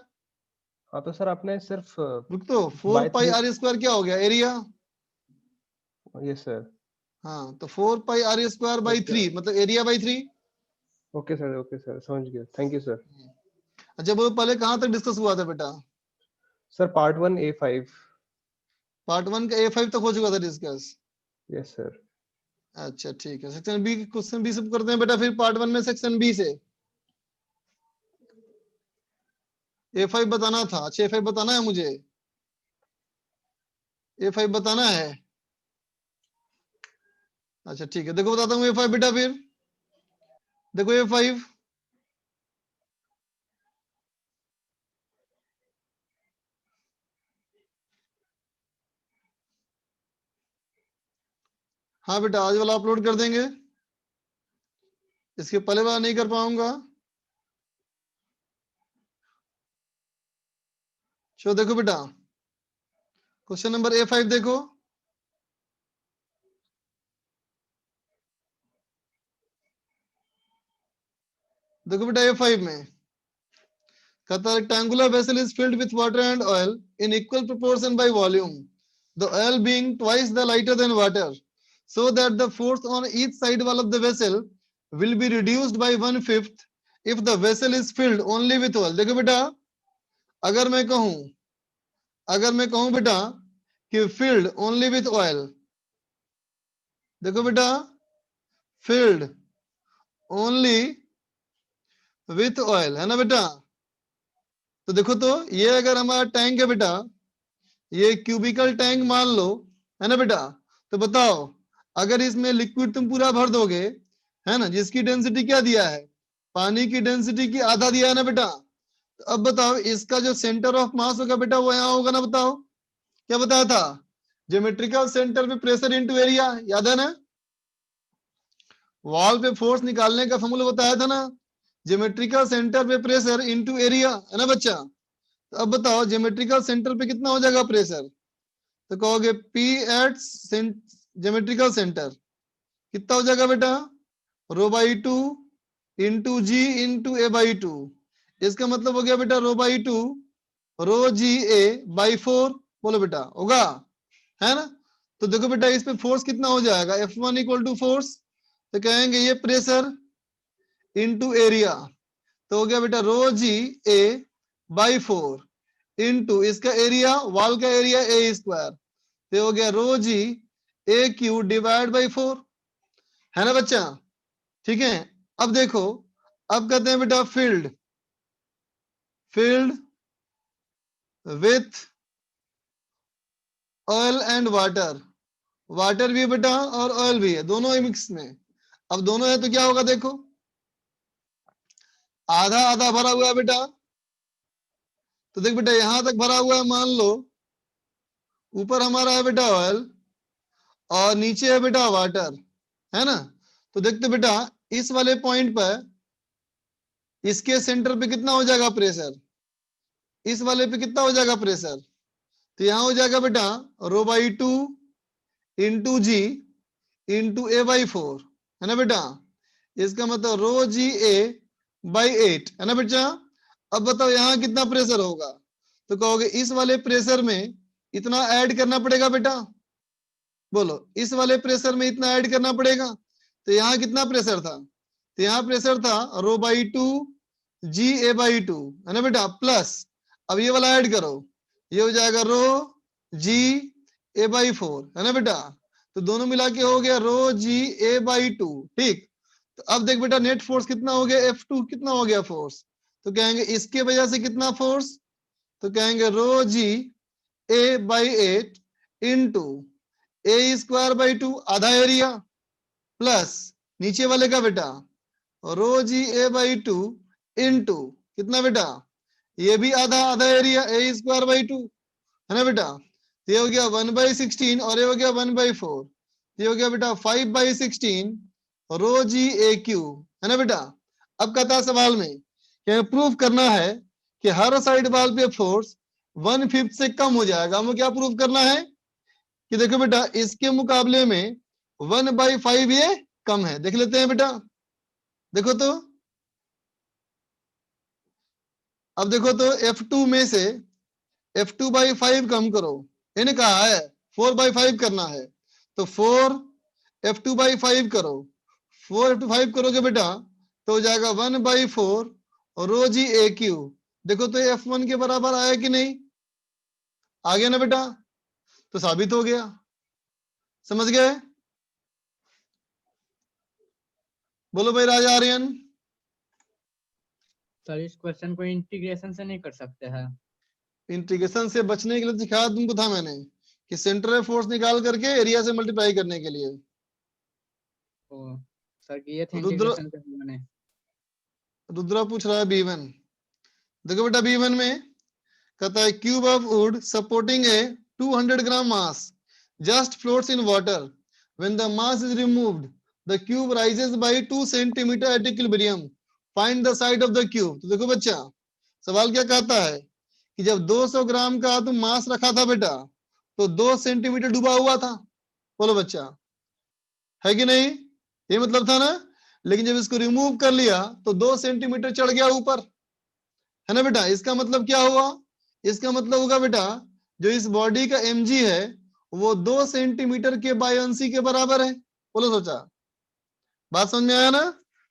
हाँ तो सर आपने सिर्फ रुक तो 4 पाई आर स्क्वायर क्या हो गया, एरिया। यस सर, हाँ तो 4 pi are square by Okay. 3 मतलब एरिया बाई 3। ओके सर समझ गया, थैंक यू सर। अच्छा वो पहले कहां तक डिस्कस हुआ था बेटा, सर पार्ट 1 A5। पार्ट 1 का A5 तक हो चुका था डिस्कस। Yes sir. अच्छा ठीक है, सेक्शन बी क्वेश्चन बी से करते हैं बेटा, फिर पार्ट 1 में सेक्शन बी से। A5 बताना था। अच्छा A5 बताना है मुझे, A5 बताना है। अच्छा ठीक है, देखो बताता हूँ A5 बेटा। फिर देखो A5, हाँ बेटा आज वाला अपलोड कर देंगे, इसके पहले वाला नहीं कर पाऊंगा। चलो देखो बेटा, क्वेश्चन नंबर A5 देखो। देखो बेटा A5 में कहता है rectangular vessel is filled with water and oil in equal proportion by volume, the oil being twice the lighter than water, so that the force on each side wall of the vessel will be reduced by 1/5 if the vessel is filled only with oil। देखो बेटा, अगर मैं कहूं बेटा कि filled only with oil, देखो बेटा filled only with oil है ना बेटा। तो देखो तो ये अगर हमारा टैंक है बेटा, ये क्यूबिकल टैंक मान लो है ना बेटा, तो बताओ अगर इसमें लिक्विड तुम पूरा भर दोगे है ना, जिसकी डेंसिटी क्या दिया है, पानी की डेंसिटी की आधा दिया है ना बेटा, तो अब बताओ इसका जो सेंटर ऑफ मास होगा बेटा वो यहाँ होगा ना। बताओ क्या बताया था, ज्योमेट्रिकल सेंटर पे प्रेशर इनटू एरिया, याद है ना। वॉल पे फोर्स निकालने का फॉर्मूला बताया था ना, ज्योमेट्रिकल सेंटर पे प्रेशर इनटू एरिया है ना बच्चा। तो अब बताओ ज्योमेट्रिकल सेंटर पे कितना हो जाएगा प्रेशर, तो कहोगे P एट ज्योमेट्रिकल सेंटर कितना हो जाएगा बेटा, ρ/2 इंटू G इंटू A/2। इसका मतलब हो गया बेटा ρ/2 ρGA/4। बोलो बेटा होगा, है ना। तो देखो बेटा इस पे फोर्स कितना हो जाएगा, F1 इक्वल टू फोर्स, तो कहेंगे ये प्रेशर इंटू एरिया, तो हो गया बेटा ρGA/4 इंटू इसका एरिया, वॉल का एरिया A², तो हो गया ρGA³ डिवाइड बाई 4, है ना बच्चा। ठीक है, अब देखो, अब कहते हैं बेटा field with oil and water, water भी है बेटा और ऑयल भी है, दोनों ही मिक्स में। अब दोनों है तो क्या होगा, देखो आधा आधा भरा हुआ है बेटा, तो देख बेटा यहां तक भरा हुआ है, मान लो ऊपर हमारा है बेटा ऑयल और नीचे है बेटा वाटर, है ना। तो देखते बेटा इस वाले पॉइंट पर इसके सेंटर पे कितना हो जाएगा प्रेशर, इस वाले पे कितना हो जाएगा प्रेशर, तो यहां हो जाएगा बेटा ρ/2 इंटू G इंटू A/4, है ना बेटा। इसका मतलब ρGA/8 है ना बेटा। अब बताओ यहाँ कितना प्रेशर होगा, तो कहोगे इस वाले प्रेशर में इतना ऐड करना पड़ेगा बेटा, बोलो इस वाले प्रेशर में इतना ऐड करना पड़ेगा। तो यहाँ कितना प्रेशर था, तो यहाँ प्रेशर था ρ/2 GA/2 है ना बेटा, प्लस अब ये वाला ऐड करो, ये हो जाएगा ρGA/4 है ना बेटा। तो दोनों मिला के हो गया ρGA/2। ठीक, तो अब देख बेटा नेट फोर्स कितना हो गया, F2 कितना हो गया फोर्स, तो कहेंगे इसके वजह से कितना फोर्स, तो कहेंगे ρGA/8 इंटू A²/2 आधा एरिया, प्लस नीचे वाले का बेटा ρGA/2 इंटू कितना बेटा, ये भी आधा आधा एरिया A²/2 है ना बेटा। ये हो गया 1/16 और ये हो गया 1/4, ये हो गया बेटा 5/16 ρGA³ है ना बेटा। अब कहता है सवाल में कि प्रूफ करना है कि हर साइड वाल पे फोर्स 1/5 से कम हो जाएगा। हमें क्या प्रूफ करना है कि देखो बेटा इसके मुकाबले में 1/5 ये कम है, देख लेते हैं बेटा। देखो तो अब देखो तो F2 में से F2/5 कम करो, इन्हें कहा है 4/5 करना है, तो 4 F2/5 करो, 4 F2/5 करोगे बेटा तो हो जाएगा 1/4 ρGA³। देखो तो F1 के बराबर आया कि नहीं, आ गया ना बेटा, तो साबित हो गया। समझ गए, बोलो भाई राजा आर्यन। सर इस क्वेश्चन को इंटीग्रेशन से नहीं कर सकते हैं? इंटीग्रेशन से बचने के लिए सिखाया तुमको था मैंने कि सेंटर ऑफ फोर्स निकाल करके एरिया से मल्टीप्लाई करने के लिए। ओ सर किए थे रुद्र इंटीग्रेशन से मैंने। रुद्रा पूछ रहा है B1। देखो बेटा B1 में कहता है cube of would supporting A 200 gram mass just floats in water. When the mass is removed, the cube rises by 2 centimeter at equilibrium. Find the side of the cube. तो देखो बच्चा सवाल क्या कहता है कि जब 200 ग्राम का तुम मास रखा था बेटा तो 2 सेंटीमीटर डूबा हुआ था। बोलो बच्चा है कि नहीं? ये मतलब था ना। लेकिन जब इसको रिमूव कर लिया तो 2 सेंटीमीटर चढ़ गया ऊपर, है ना बेटा। इसका मतलब क्या हुआ? इसका मतलब होगा बेटा जो इस बॉडी का mg है वो 2 सेंटीमीटर के बायअंशी के बराबर है। बोलो सोचा, बात समझ में आया ना?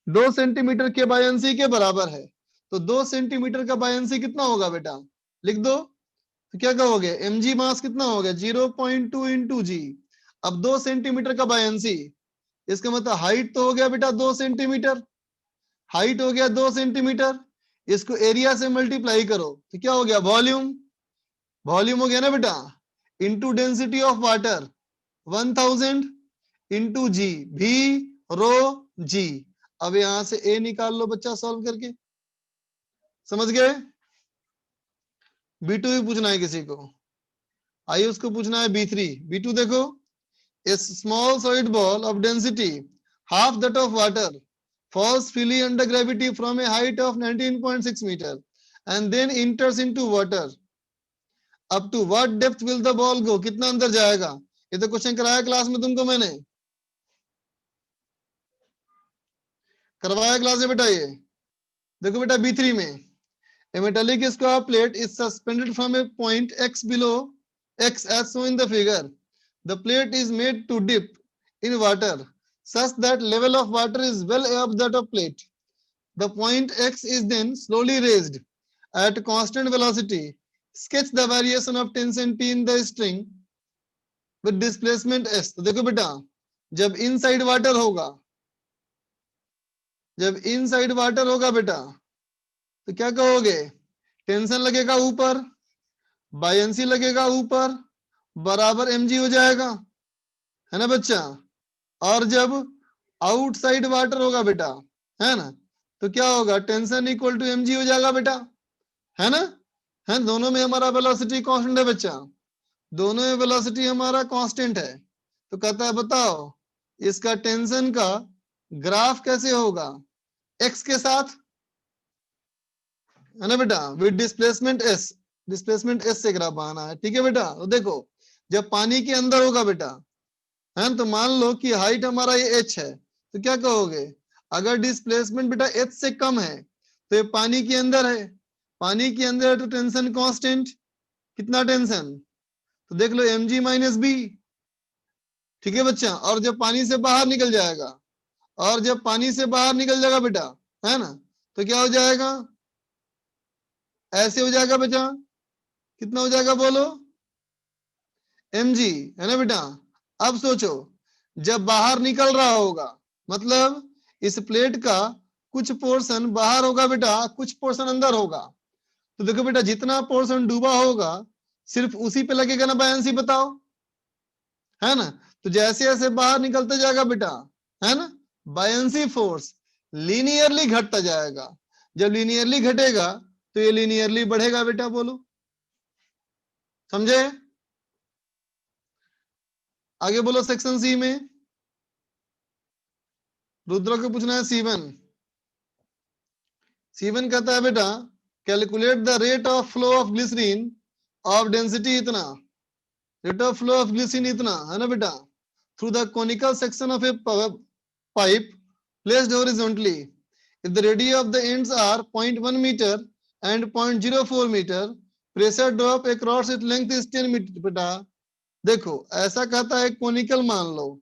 2 सेंटीमीटर के बायअंशी के बराबर है। तो 2 सेंटीमीटर का बायअंशी कितना होगा बेटा? लिख दो। तो क्या कहोगे? mg मास कितना होगा? 0.2 इंटू जी। अब 2 सेंटीमीटर का बायअंशी, इसका मतलब हाइट तो हो गया बेटा 2 सेंटीमीटर, हाइट हो गया 2 सेंटीमीटर। इसको एरिया से मल्टीप्लाई करो तो क्या हो गया? वॉल्यूम। वॉल्यूम हो गया ना बेटा, into density of water 1000 into G, भी रो जी। अब यहां से ए निकाल लो बच्चा सॉल्व करके, समझ गए? B2 भी पूछना है किसी को, आइए उसको पूछना है B3। B2 देखो, a small solid ball of density half that of water falls freely under gravity from a height of 19.6 meter and then enters into water. Up to what depth will the ball go? कितना अंदर जाएगा? ये तो question कराया class में तुमको, मैंने करवाया क्लास में बेटा। ये देखो बेटा B3 में a metallic square plate is suspended from a point x below x as shown in the figure. The plate is made to dip in water such that level of water is well above that of plate. The point x is then slowly raised at constant velocity. Sketch the variation of tension T in the string with displacement s. तो देखो बेटा जब inside water होगा, जब inside water होगा बेटा तो क्या कहोगे? टेंशन लगेगा ऊपर, बायंसी लगेगा ऊपर, बराबर mg हो जाएगा, है ना बच्चा। और जब आउटसाइड वाटर होगा बेटा, है ना, तो क्या होगा? टेंशन इक्वल टू mg हो जाएगा बेटा, है ना। है दोनों में हमारा वेलोसिटी कांस्टेंट है बच्चा, दोनों में वेलोसिटी हमारा कांस्टेंट है। तो कहता है बताओ इसका टेंशन का ग्राफ कैसे होगा? x के साथ, है ना बेटा, with displacement s। Displacement s से ग्राफ बनाना है, ठीक है बेटा। तो देखो जब पानी के अंदर होगा बेटा, है तो मान लो कि हाइट हमारा ये h है, तो क्या कहोगे? अगर डिस्प्लेसमेंट बेटा h से कम है तो ये पानी के अंदर है, पानी के अंदर है तो टेंशन कांस्टेंट। कितना टेंशन? तो देख लो mg माइनस बी, ठीक है बच्चा। और जब पानी से बाहर निकल जाएगा, और जब पानी से बाहर निकल जाएगा बेटा, है ना, तो क्या हो जाएगा? ऐसे हो जाएगा बच्चा, कितना हो जाएगा बोलो? mg, है ना बेटा। अब सोचो जब बाहर निकल रहा होगा, मतलब इस प्लेट का कुछ पोर्शन बाहर होगा बेटा, कुछ पोर्शन अंदर होगा। तो देखो बेटा जितना पोर्शन डूबा होगा सिर्फ उसी पे लगेगा ना बायअंशी, बताओ, है ना। तो जैसे जैसे बाहर निकलते जाएगा बेटा, है ना, बायअंशी फोर्स लीनियरली घटता जाएगा। जब लीनियरली घटेगा तो ये लीनियरली बढ़ेगा बेटा। बोलो समझे? आगे बोलो सेक्शन सी में रुद्र को पूछना है C1। C1 कहता है बेटा calculate the rate of flow of glycerine of density इतना, rate of flow of glycerine इतना, है ना बेटा, through the conical section of a pipe placed horizontally if the radius of the ends are 0.1 metre and 0.04 metre, pressure drop across it length is 10 metre. बेटा देखो ऐसा कहता है conical मान लो,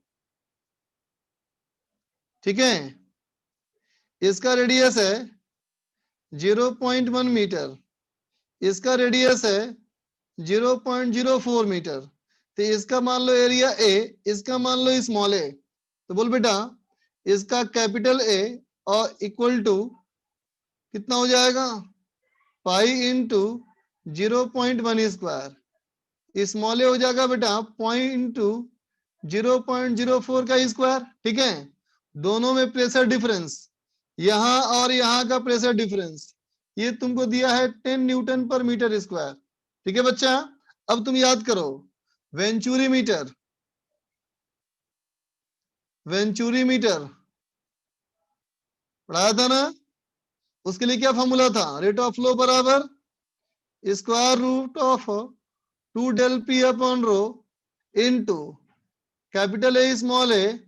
ठीक है, इसका रेडियस है 0.1 मीटर, इसका रेडियस है 0.04 मीटर। तो इसका मान लो एरिया ए, इसका मान लो स्मॉल ए। तो बोल बेटा इसका कैपिटल ए और इक्वल टू कितना हो जाएगा, पाई इंटू 0.1 स्क्वायर, स्मॉल ए हो जाएगा बेटा 0.04 का स्क्वायर। ठीक है, दोनों में प्रेशर डिफरेंस, यहां और यहां का प्रेशर डिफरेंस, ये तुमको दिया है 10 न्यूटन पर मीटर स्क्वायर। ठीक है बच्चा, अब तुम याद करो वेंचुरी मीटर, वेंचुरी मीटर पढ़ाया था ना, उसके लिए क्या फॉर्मूला था, रेट ऑफ फ्लो बराबर square root of 2 del P upon rho into capital A small A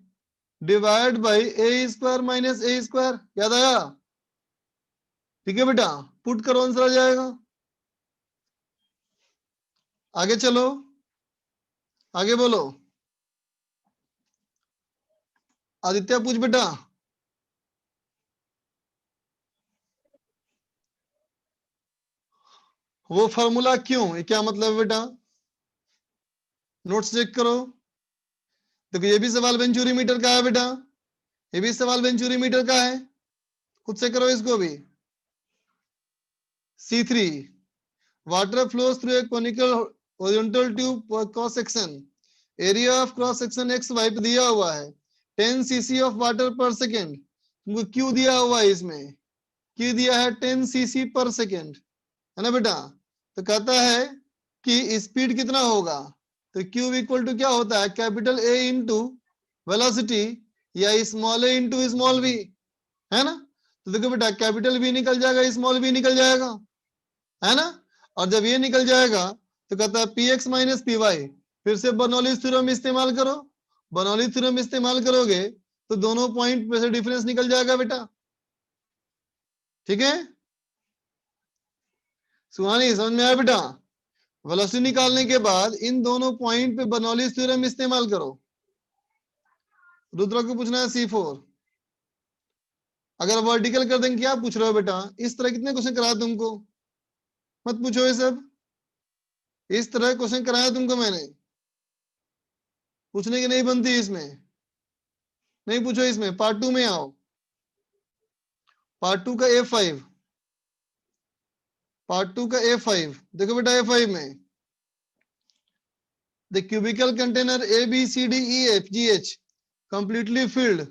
divide by A square minus A square. याद आया? ठीक है बेटा, पुट करो आंसर आ जाएगा। आगे चलो, आगे बोलो। आदित्य पूछ बेटा। वो फॉर्मूला क्यों, ये क्या मतलब है बेटा, नोट्स चेक करो। देखो ये भी सवाल वेंचुरी मीटर का है बेटा, ये भी सवाल वेंचुरी मीटर का है, खुद से करो इसको भी। C3 water flows through a conical horizontal tube cross section, area of cross section xy पे दिया हुआ है 10 cc of water per second, तुमको Q दिया हुआ है, इसमें Q दिया है 10 cc per second, है ना बेटा। तो कहता है कि स्पीड कितना होगा, तो Q इक्वल टू क्या होता है, कैपिटल A इंटू वेलोसिटी या small A into small V, है ना। तो देखो बेटा कैपिटल V निकल जाएगा, स्मॉल v निकल जाएगा, है ना। और जब ये निकल जाएगा तो कहता है px माइनस पी वाई, फिर से बर्नौलीज थ्योरम इस्तेमाल करो, बर्नौलीज थ्योरम इस्तेमाल करोगे तो दोनों पॉइंट पे से डिफरेंस निकल जाएगा बेटा। ठीक है सुहानी, समझ में आया बेटा। वेलोसिटी निकालने के बाद इन दोनों पॉइंट पे बर्नौलीज थ्योरम इस्तेमाल करो। रुद्र को पूछना है C4, अगर वर्टिकल कर देंगे क्या पूछ रहे हो बेटा, इस तरह कितने क्वेश्चन कराया तुमको, मत पूछो ये सब, इस तरह क्वेश्चन कराया तुमको मैंने, पूछने की नहीं बनती इसमें, नहीं पूछो इसमें। पार्ट 2 में आओ, पार्ट 2 का A5, पार्ट 2 का A5 देखो बेटा। A5 में the cubical container ABCDEFGH completely filled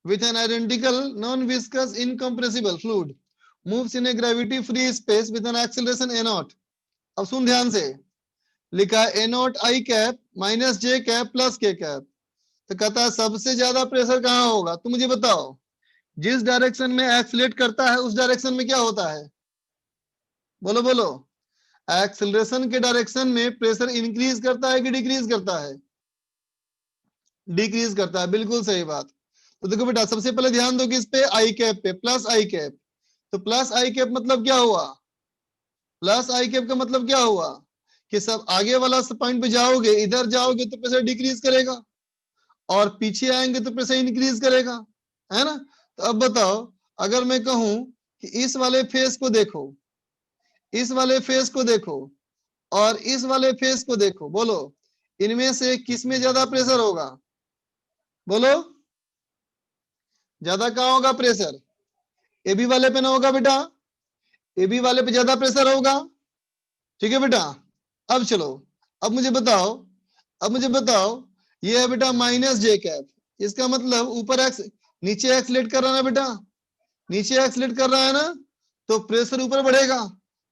with an identical non-viscous incompressible fluid moves in a gravity free space with an acceleration a naught। अब सुन ध्यान से, लिखा है a naught I cap minus j cap plus k cap. तो कहता है सबसे ज्यादा प्रेशर कहाँ होगा, तुम मुझे बताओ। जिस डायरेक्शन में एक्सीलरेट करता है उस डायरेक्शन में क्या होता है, बोलो बोलो। एक्सीलरेशन के डायरेक्शन में प्रेशर इंक्रीज करता है कि डिक्रीज करता है, डिक्रीज करता है, बिल्कुल सही बात। तो देखो बेटा सबसे पहले ध्यान दो कि इस पे आई कैप पे प्लस आई कैप, तो प्लस आई कैप मतलब क्या हुआ, प्लस आई कैप का मतलब क्या हुआ कि सब आगे वाला पॉइंट पे जाओगे, इधर जाओगे तो प्रेशर डिक्रीज करेगा और पीछे आएंगे तो प्रेशर इंक्रीज करेगा, है ना। तो अब बताओ अगर मैं कहूं कि इस वाले फेस को देखो, इस वाले फेस को देखो और इस वाले फेस को देखो, बोलो इनमें से किस में ज्यादा प्रेशर होगा, बोलो ज्यादा कहां होगा प्रेशर, एबी वाले पे ना होगा बेटा, एबी वाले पे ज्यादा प्रेशर होगा। ठीक है बेटा, अब चलो, अब मुझे बताओ, अब मुझे बताओ, ये है बेटा माइनस जे कैप, इसका मतलब ऊपर एक्स नीचे एक्सलेट कर रहा है ना बेटा, नीचे एक्सलेट कर रहा है ना, तो प्रेशर ऊपर बढ़ेगा।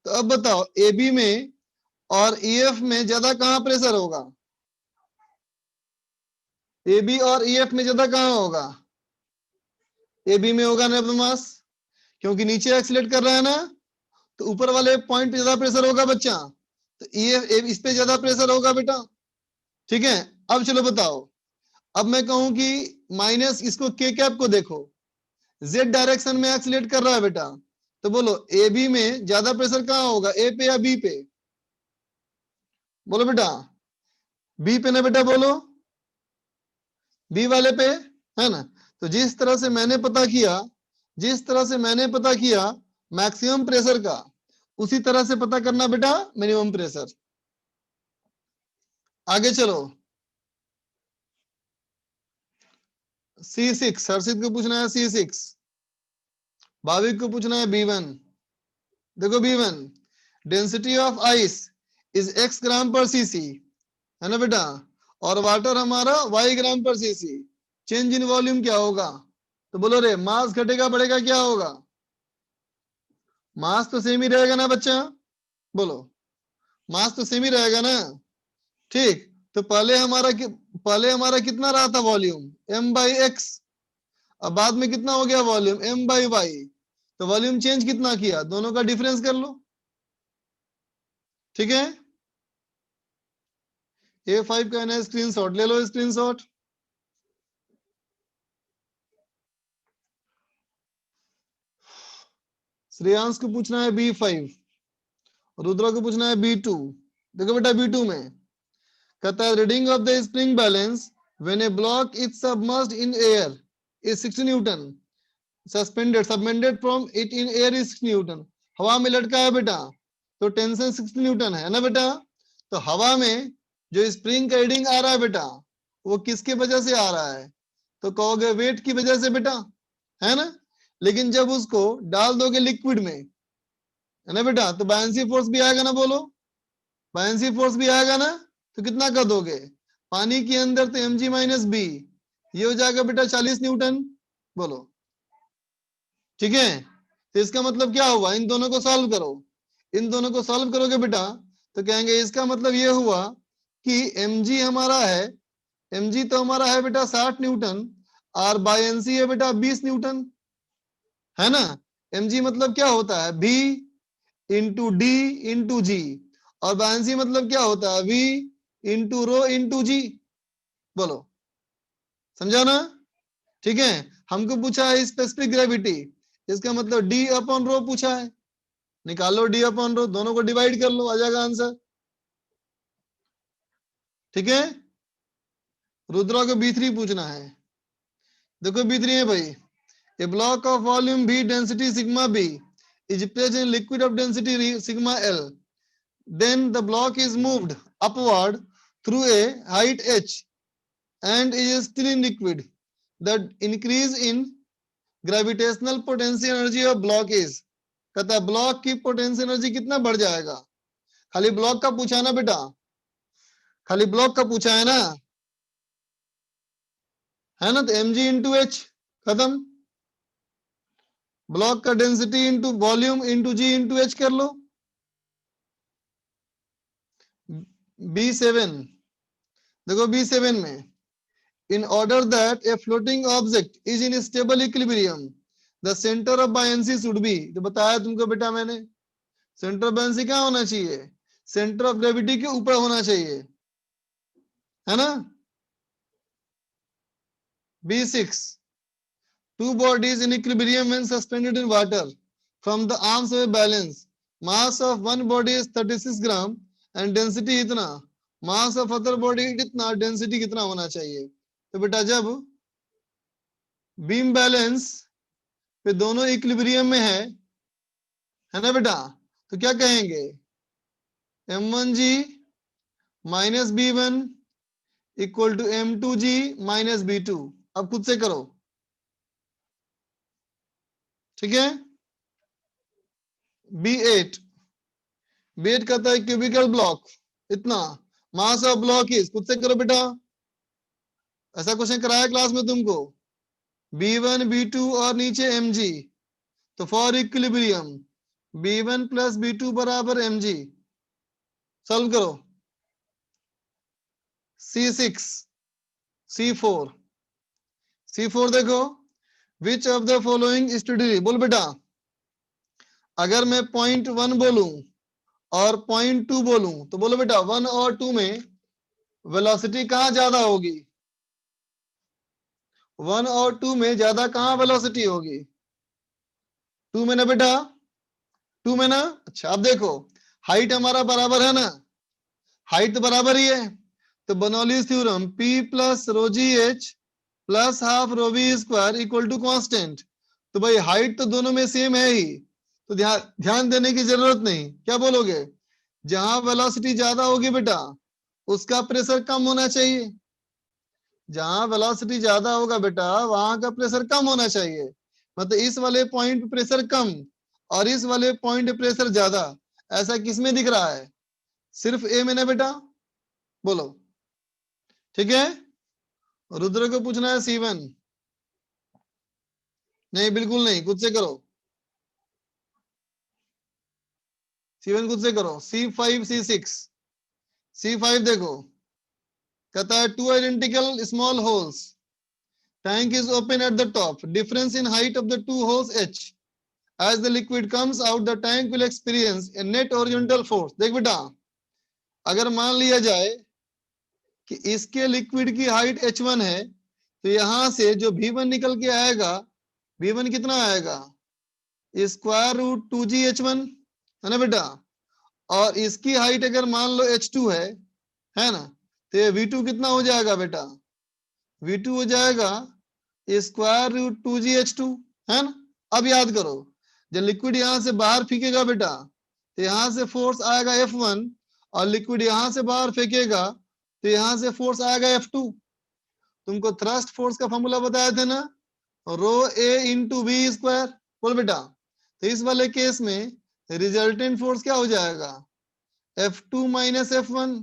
तो अब बताओ ए बी में और EF में ज्यादा कहां प्रेशर होगा, ए बी और EF में ज्यादा कहां होगा, ए बी में होगा ना बदमाश, क्योंकि नीचे एक्सलेट कर रहा है ना, तो ऊपर वाले पॉइंट पे ज्यादा प्रेशर होगा बच्चा, तो EF इस पे ज्यादा प्रेशर होगा बेटा। ठीक है, अब चलो बताओ, अब मैं कहूं कि माइनस इसको के कैप को देखो, जेड डायरेक्शन में एक्सलेट कर रहा है बेटा, तो बोलो ए बी में ज्यादा प्रेशर कहां होगा, ए पे या बी पे, बोलो बेटा बी पे ना बेटा, बोलो बी वाले पे, है ना। तो जिस तरह से मैंने पता किया, जिस तरह से मैंने पता किया मैक्सिमम प्रेशर का, उसी तरह से पता करना बेटा मिनिमम प्रेशर। आगे चलो C6, हर्षित को पूछना है C6, भाविक को पूछना है B1। देखो B1, density of ice is x ग्राम पर cc, है ना बेटा, और वाटर हमारा y ग्राम पर cc। चेंज इन वॉल्यूम क्या होगा? तो बोलो रे, मास घटेगा बढ़ेगा क्या होगा? मास तो सेम ही रहेगा ना बच्चा, बोलो, मास तो सेम ही रहेगा ना। ठीक, तो पहले हमारा कितना रहा था वॉल्यूम? m/x। अब बाद में कितना हो गया वॉल्यूम? m/y। तो वॉल्यूम चेंज कितना किया? दोनों का डिफरेंस कर लो। ठीक है, A5 का है स्क्रीनशॉट ले लो, स्क्रीनशॉट। श्रेयांश को पूछना है B5, रुद्रा को पूछना है B2। देखो बेटा B2 में कहता है reading of the spring balance when a block is submerged in air is 60 newton, suspended from it in air is 60 newton. हवा में लटका है बेटा, तो टेंशन 60 न्यूटन है ना बेटा। तो हवा में जो स्प्रिंग का रीडिंग आ रहा है बेटा, वो किसके वजह से आ रहा है? तो कहोगे वेट की वजह से बेटा, है ना। लेकिन जब उसको डाल दोगे लिक्विड में, है ना बेटा, तो बायंसी फोर्स भी आएगा ना, बोलो, बायंसी फोर्स भी आएगा ना। तो कितना कर दोगे? पानी के अंदर तो mg माइनस बी, ये हो जाएगा बेटा 40 न्यूटन, बोलो। ठीक है, तो इसका मतलब क्या हुआ? इन दोनों को सॉल्व करो, इन दोनों को सॉल्व करोगे बेटा तो कहेंगे इसका मतलब ये हुआ कि mg हमारा है, mg तो हमारा है बेटा 60 न्यूटन और बायंसी है बेटा 20 न्यूटन, है ना। mg मतलब क्या होता है? v इंटू डी इंटू जी, और बायंसी मतलब क्या होता है? v इंटू रो इंटू जी, बोलो, समझा ना। ठीक है, हमको पूछा है स्पेसिफिक ग्रेविटी, इसका मतलब d अपॉन रो पूछा है, निकालो d अपॉन रो, दोनों को डिवाइड कर लो, आ जाएगा आंसर। ठीक है, रुद्रा को B3 पूछना है। देखो B3 है भाई, a block of volume V density sigma B is placed in liquid of density sigma L, then the block is moved upward through a height h and is still in liquid. The increase in gravitational potential energy of block is, कहता है block की potential energy कितना बढ़ जाएगा? खाली block का पूछा है ना बेटा, खाली ब्लॉक का पूछा है ना, है ना। तो mg इंटू एच, खत्म। ब्लॉक का डेंसिटी इंटू वॉल्यूम इंटू जी इंटू एच कर लो। B7, देखो B7 में, in order that a floating object is in stable equilibrium the center of buoyancy should be, तो बताया तुमको बेटा मैंने, सेंटर ऑफ buoyancy कहाँ होना चाहिए? सेंटर ऑफ ग्रेविटी के ऊपर होना चाहिए, है ना। B6, two bodies in equilibrium when suspended in water from the arms of a balance, mass of one body is 36 gram and density इतना, mass of other body कितना, density कितना होना चाहिए? तो बेटा जब बीम बैलेंस पे दोनों इक्विलिब्रियम में है ना बेटा, तो क्या कहेंगे? m1g minus b1 equal to m2g minus b2। अब खुद से करो, ठीक है। B8, B8 कहता है क्यूबिकल ब्लॉक इतना, मास ऑफ ब्लॉक इज, खुद से करो बेटा, ऐसा क्वेश्चन कराया क्लास में तुमको। B1 B2 और नीचे mg, तो for equilibrium B1 plus B2 बराबर mg, सॉल्व करो। C6, C4, C4 देखो, which of the following study, बोल बेटा। अगर मैं 0.1 बोलूं और 0.2 बोलूं तो बोलो बेटा 1 और 2 में वेलोसिटी कहां ज्यादा होगी? 1 और 2 में ज्यादा कहां वेलोसिटी होगी? 2 में ना बेटा, 2 में ना। अच्छा अब देखो, हाइट हमारा बराबर है ना, हाइट तो बराबर ही है, तो Bernoulli's theorem P plus rho G H plus half rho V square equal to constant. तो भाई हाइट तो दोनों में सेम है ही, तो ध्यान देने की जरूरत नहीं। क्या बोलोगे? जहां वेलोसिटी ज्यादा होगी बेटा उसका प्रेशर कम होना चाहिए, जहां वेलोसिटी ज्यादा होगा बेटा वहां का प्रेशर कम होना चाहिए। मतलब इस वाले पॉइंट पे प्रेशर कम और इस वाले पॉइंट पे प्रेशर ज्यादा, ऐसा किसमें दिख रहा है? सिर्फ ए में ना बेटा, बोलो। ठीक है, रुद्र को पूछना है C1। नहीं बिल्कुल नहीं, खुद से करो। C1 खुद से करो। C5 C6। C5 देखो, कहता है 2 identical small holes, tank is open at the top, difference in height of the 2 holes h, as the liquid comes out the tank will experience a net horizontal force। देख बेटा, अगर मान लिया जाए कि इसके लिक्विड की हाइट h1 है, तो यहां से जो v1 निकल के आएगा, v1 कितना आएगा? स्क्वायर रूट 2gh1 है ना बेटा। और इसकी हाइट अगर मान लो h2 है ना, तो ये v2 कितना हो जाएगा बेटा? v2 हो जाएगा स्क्वायर रूट 2gh2, है ना। अब याद करो, जब लिक्विड यहां से बाहर फेंकेगा बेटा, तो यहां से फोर्स आएगा F1, और लिक्विड यहां से बाहर फेंकेगा तो यहां से फोर्स आएगा F2। तुमको थ्रस्ट फोर्स का फॉर्मूला बताया था ना, रो ए इंटू वी स्क्वायर। बोल बेटा, तो इस वाले केस में रिजल्टेंट फोर्स क्या हो जाएगा? F2 minus F1।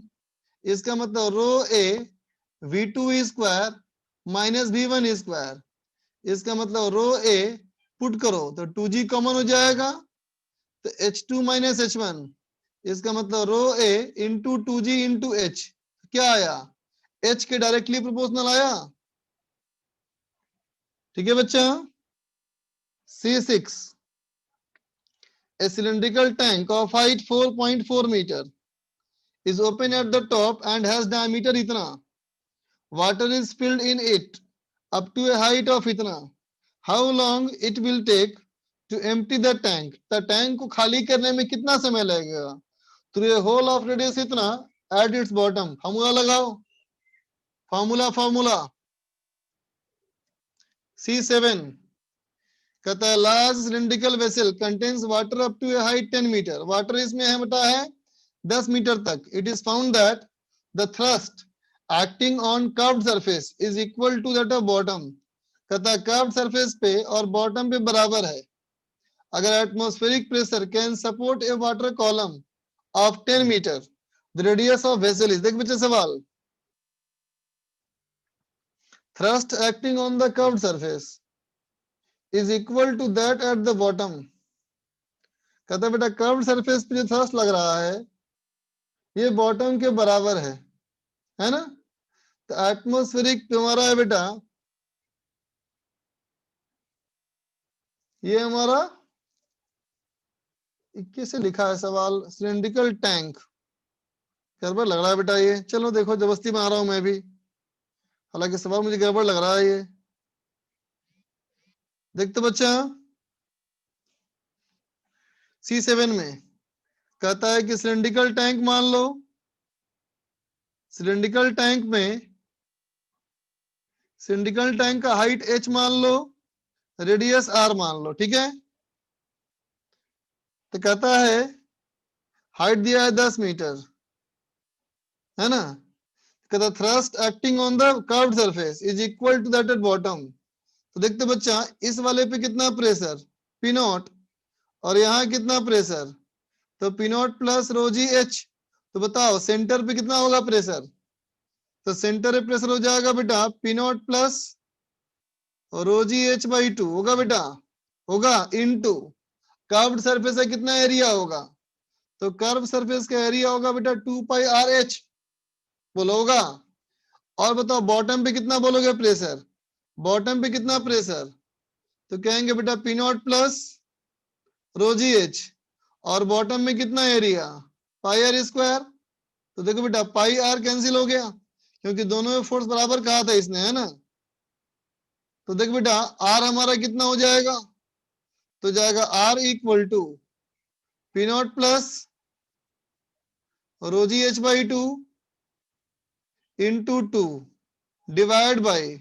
इसका मतलब रो ए V2 square minus V1 square. इसका मतलब रो ए पुट करो तो 2g कॉमन हो जाएगा, तो H2 माइनस H1। इसका मतलब रो ए इंटू 2g इंटू H, क्या आया? H के डायरेक्टली प्रोपोर्शनल आया। ठीक है बच्चा। C6, a cylindrical tank of height 4.4 meter is open at the top and has diameter इतना, water is filled in it up to a height of इतना, how long it will take to empty the tank, the tank को खाली करने में कितना समय लगेगा? through a hole of radius इतना at its bottom। फॉर्मूला लगाओ, फॉर्मूला। C7 कहता है large cylindrical vessel contains water up to a height 10 metre, water इसमें है बता है 10 मीटर तक। It is found that the thrust acting on curved surface is equal to that of bottom. कहता है कर्व्ड सरफेस पे और बॉटम पे बराबर है। अगर atmospheric pressure can support a water column of 10 metre, the radius of vessel is. देख बच्चे सवाल, thrust acting on the curved surface is equal to that at the bottom। कहता बेटा कर्व्ड सरफेस पे जो थ्रस्ट लग रहा है ये बॉटम के बराबर है ना। तो एटमॉस्फेरिक पे हमारा है बेटा, ये हमारा कैसे लिखा है सवाल, सिलिंड्रिकल टैंक, गड़बड़ लग रहा है बेटा ये। चलो देखो, जबरदस्ती में आ रहा हूं मैं भी, हालांकि सवाल मुझे गड़बड़ लग रहा है ये। देखते बच्चा, C7 में कहता है कि सिलिंड्रिकल टैंक मान लो, सिलिंड्रिकल टैंक में सिलिंड्रिकल टैंक का हाइट h मान लो, रेडियस r मान लो। ठीक है, तो कहता है हाइट दिया है 10 मीटर, है ना। कहता thrust acting on the curved surface is equal to that at bottom. तो देखते बच्चा, इस वाले पे कितना प्रेशर P नॉट और यहाँ कितना प्रेशर, तो P naught plus rho G H। तो बताओ सेंटर पे कितना होगा प्रेशर? तो सेंटर पे प्रेशर हो जाएगा बेटा P naught plus rho G H by 2 होगा बेटा, होगा इनटू कर्व्ड सरफेस का कितना एरिया होगा, तो कर्व सरफेस का एरिया होगा बेटा 2 पाई आर एच, बोलो होगा। और बताओ बॉटम पे कितना बोलोगे प्रेशर, बॉटम पे कितना प्रेशर, तो कहेंगे बेटा P naught plus rho G H, और बॉटम में कितना एरिया पाई आर स्क्वायर। तो देखो बेटा पाई आर कैंसिल हो गया क्योंकि दोनों में फोर्स बराबर कहा था इसने, है ना। तो देखो बेटा आर हमारा कितना हो जाएगा, तो जाएगा R equal to P naught plus rho G H by 2 into 2 divide by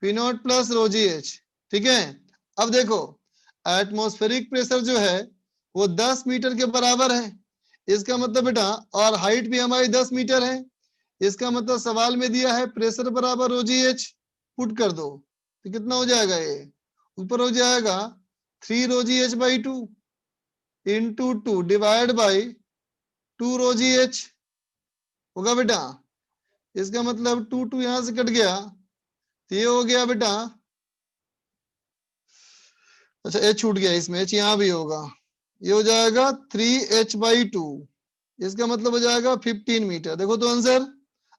P naught plus rho G H. ठीक है, अब देखो एटमॉस्फेरिक प्रेशर जो है वो 10 मीटर के बराबर है, इसका मतलब बेटा, और हाइट भी हमारी 10 मीटर है, इसका मतलब सवाल में दिया है प्रेशर बराबर रो जी एच, पुट कर दो तो कितना हो जाएगा ये, ऊपर हो जाएगा 3 rho G H by 2 into 2 divide by 2 rho G H होगा बेटा। इसका मतलब 2 2 यहां से कट गया तो ये हो गया बेटा, अच्छा एच छूट गया इसमें, एच यहां भी होगा, ये हो जाएगा 3h बाई 2। इसका मतलब हो जाएगा 15 मीटर। देखो तो आंसर,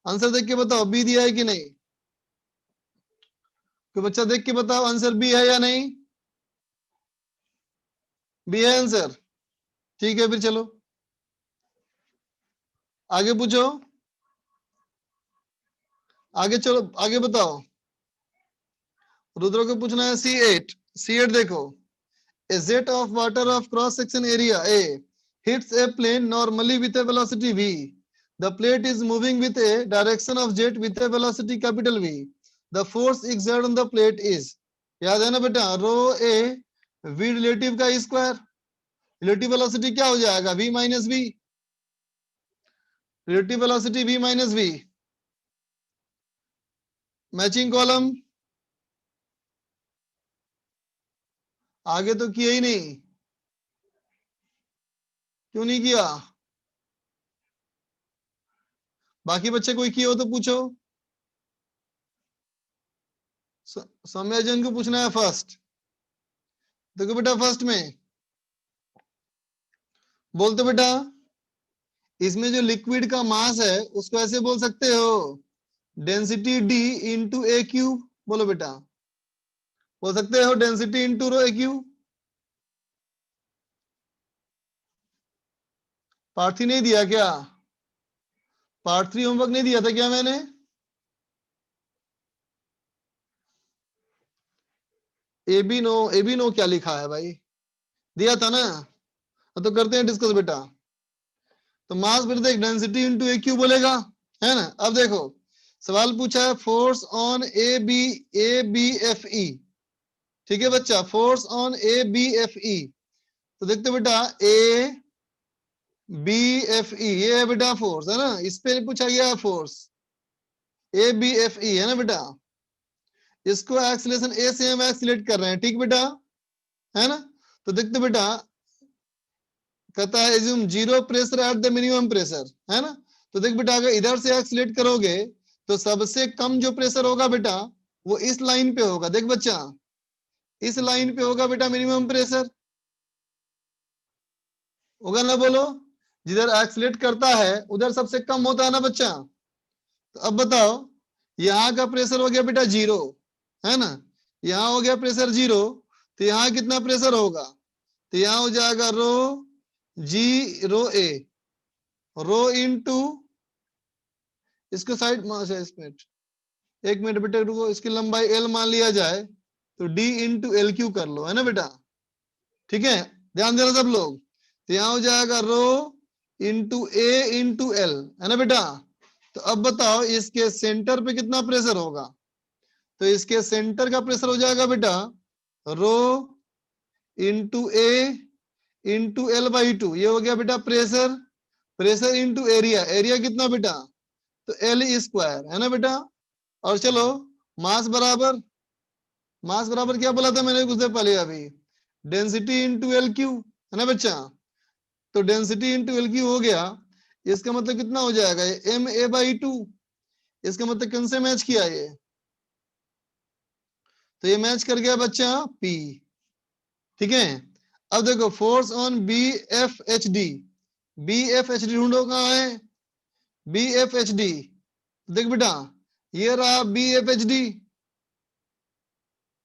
आंसर देख के बताओ बी दिया है कि नहीं, कोई बच्चा देख के बताओ आंसर बी है या नहीं, बी है आंसर। ठीक है फिर चलो आगे पूछो, आगे चलो आगे बताओ। रुद्र को पूछना है C8। C8 देखो, a jet of water of cross section area A hits a plane normally with a velocity v. The plate is moving with a direction of jet with a velocity capital V. The force exerted on the plate is, याद है ना बेटा, रो ए v relative का square, relative velocity क्या हो जाएगा v minus v, relative velocity v minus v। Matching column आगे तो किया ही नहीं, क्यों नहीं किया, बाकी बच्चे कोई किए हो तो पूछो। सौम्या जैन को पूछना है फर्स्ट। देखो बेटा फर्स्ट में बोलते बेटा, इसमें जो लिक्विड का मास है उसको ऐसे बोल सकते हो, डेंसिटी d इंटू ए क्यूब। बोलो बेटा, बोल सकते हो डेंसिटी इंटू रो ए क्यूब। पार्ट 3 नहीं दिया क्या, पार्ट 3 होमवर्क नहीं दिया था क्या मैंने, ए बी नो क्या लिखा है भाई, दिया था ना, तो करते हैं डिस्कस बेटा। तो मास फिर देख डेंसिटी इंटू ए क्यू बोलेगा, है ना। अब देखो सवाल पूछा है force on A B F E, ठीक है बच्चा, force on A B F E. तो देखते बेटा ए बी एफ ई, ये है बेटा फोर्स, है ना, इस पे पूछा गया है force A B F E, है ना बेटा। इसको एक्सीलरेशन ए से हम एक्सीलरेट कर रहे हैं, ठीक बेटा, है ना। तो देखते बेटा कहता है assume zero pressure at the minimum pressure, है ना। तो देख बेटा अगर इधर से एक्सीलरेट करोगे तो सबसे कम जो प्रेशर होगा बेटा वो इस लाइन पे होगा। देख बच्चा इस लाइन पे होगा बेटा मिनिमम प्रेशर, होगा ना, बोलो। जिधर एक्सीलरेट करता है उधर सबसे कम होता है ना बच्चा। तो अब बताओ यहाँ का प्रेशर हो गया बेटा 0, है ना, यहाँ हो गया प्रेशर 0, तो यहाँ कितना प्रेशर होगा, तो यहाँ हो जाएगा रो जी रो ए, रो इंटू, इसको साइड एक मिनट बेटा रुको, इसकी लंबाई एल मान लिया जाए तो डी इंटू एल क्यू कर लो, है ना बेटा, ठीक है, ध्यान देना सब लोग। तो यहाँ हो जाएगा रो इंटू ए इंटू एल, है ना बेटा। तो अब बताओ इसके सेंटर पे कितना प्रेशर होगा, तो इसके सेंटर का प्रेशर हो जाएगा बेटा rho into A into L by 2, ये हो गया बेटा pressure, pressure into area, area कितना बेटा, तो एल स्क्वायर, है ना बेटा। और चलो मास बराबर, मास बराबर क्या बोला था मैंने कुछ देर पहले अभी, डेंसिटी इंटू एल क्यू, है ना बच्चा। तो डेंसिटी इंटू एल क्यू हो गया, इसका मतलब कितना हो जाएगा एम ए बाई 2, इसका मतलब किन से मैच किया ये, तो ये मैच कर गया बच्चा पी, ठीक है। अब देखो force on B F H D, B F H D ढूंढो कहाँ है, बी एफ एच डी, देख बेटा ये रहा बी एफ एच डी,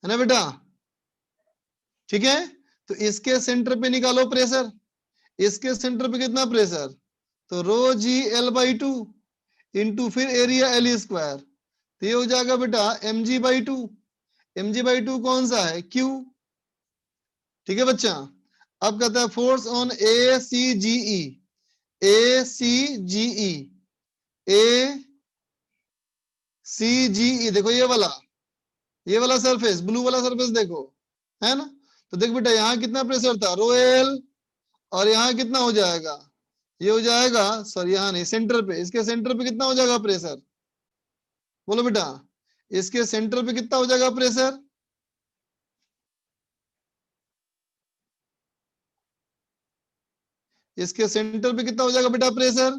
है ना बेटा, ठीक है। तो इसके सेंटर पे निकालो प्रेशर, इसके सेंटर पे कितना प्रेशर, तो rho G L by 2 into फिर एरिया एल स्क्वायर, तो ये हो जाएगा बेटा m g by 2, m g by 2 कौन सा है क्यू, ठीक है बच्चा। अब कहता है फोर्स ऑन ए सी जी ई, ए सी जी ई, ए सी जी ई, देखो ये वाला सरफेस, ब्लू वाला सरफेस देखो, है ना। तो देख बेटा यहाँ कितना प्रेशर था रो एल, और यहाँ कितना हो जाएगा, ये हो जाएगा सॉरी यहाँ नहीं सेंटर पे, इसके सेंटर पे कितना हो जाएगा प्रेशर, बोलो बेटा इसके सेंटर पे कितना हो जाएगा प्रेशर, इसके सेंटर पे कितना हो जाएगा बेटा प्रेशर?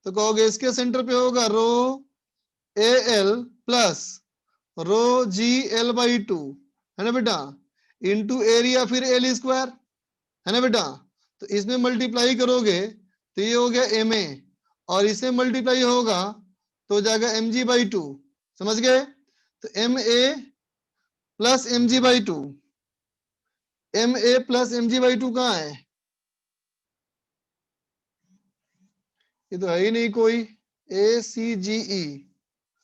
तो कहोगे इसके सेंटर पे होगा rho A L plus rho G L by 2, है ना बेटा, इंटू एरिया फिर एल स्क्वायर, है ना बेटा। तो इसमें मल्टीप्लाई करोगे तो ये हो गया एम ए, और इसमें मल्टीप्लाई होगा तो हो जाएगा एम जी बाई 2, समझ गए? तो m a plus m g by 2, m a plus m g by 2 कहाँ है? ये तो है ही नहीं कोई, ए सी जी ई,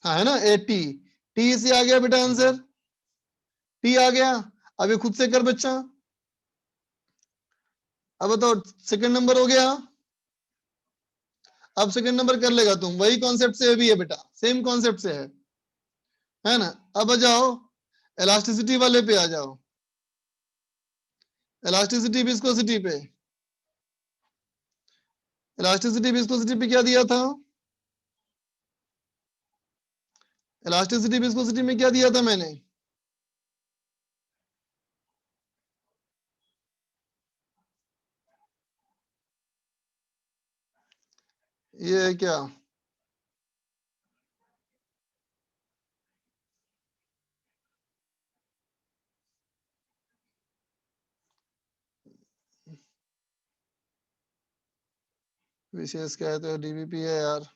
हाँ है ना, ए टी, टी से आ गया बेटा आंसर, टी आ गया। अब ये खुद से कर बच्चा। अब बताओ सेकंड नंबर हो गया। अब सेकंड नंबर कर लेगा तुम, वही कॉन्सेप्ट से भी है बेटा, सेम कॉन्सेप्ट से है ना। अब आ जाओ इलास्टिसिटी वाले पे आ जाओ, इलास्टिसिटी विस्कोसिटी पे। इलास्टिसिटी विस्कोसिटी पे क्या दिया था? इलास्टिसिटी विस्कोसिटी में क्या दिया था मैंने? ये है क्या? विशेष क्या है तो डीवीपी है यार।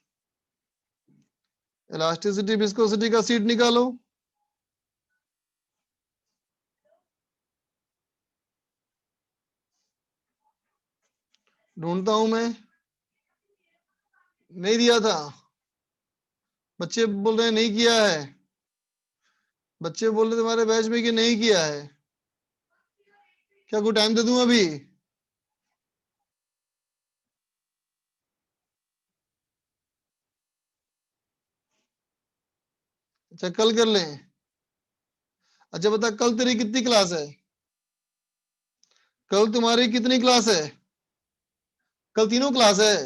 इलास्टिसिटी विस्कोसिटी का सीट निकालो। ढूंढता हूं मैं, नहीं दिया था। बच्चे बोल रहे हैं नहीं किया है, बच्चे बोल रहे तुम्हारे बैच में कि नहीं किया है। क्या कोई टाइम दे दूं अभी? अच्छा कल कर लें। अच्छा बता कल तेरी कितनी क्लास है? कल तुम्हारी कितनी क्लास है? कल तीनों क्लास है।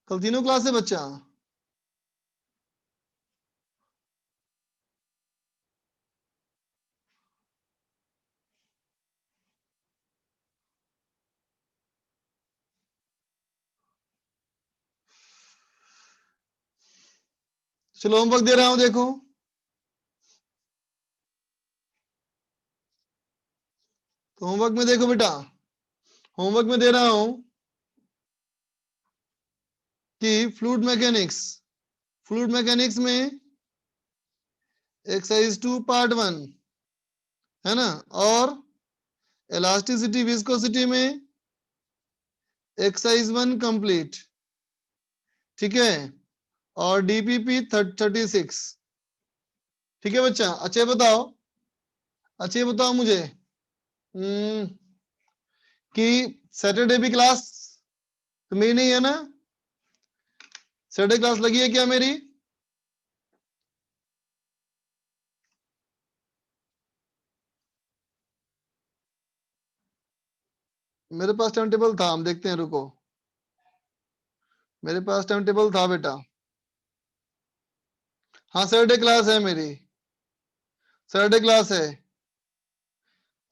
कल तीनों क्लास है बच्चा। चलो होमवर्क दे रहा हूं देखो। तो होमवर्क में देखो बेटा, होमवर्क में दे रहा हूं कि फ्लूइड मैकेनिक्स में एक्सरसाइज 2 पार्ट 1, है ना, और इलास्टिसिटी विस्कोसिटी में एक्सरसाइज 1 कंप्लीट, ठीक है, और डीपीपी 36, ठीक है बच्चा। अच्छा बताओ, अच्छा ये बताओ मुझे कि सैटरडे भी क्लास तो मेरी नहीं है ना? सैटरडे क्लास लगी है क्या मेरी? मेरे पास टाइम टेबल था, हम देखते हैं, रुको। मेरे पास टाइम टेबल था बेटा। हाँ सैटरडे क्लास है मेरी, सैटरडे क्लास है,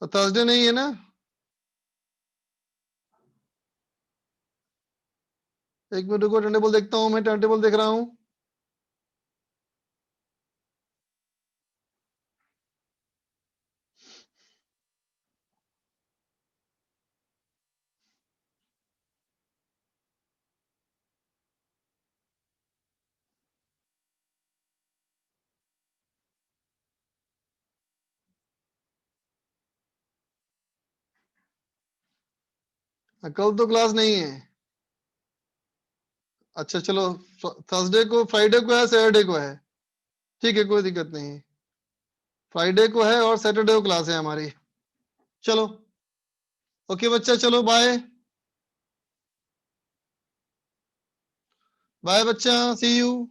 तो थर्सडे नहीं है ना? एक मिनट रुको, टाइम टेबल देखता हूँ, मैं टाइम टेबल देख रहा हूँ। कल तो क्लास नहीं है। अच्छा चलो, थर्सडे को, फ्राइडे को है, सैटरडे को है, ठीक है कोई दिक्कत नहीं। फ्राइडे को है और सैटरडे को क्लास है हमारी। चलो ओके बच्चा, चलो बाय बाय बच्चा, सी यू।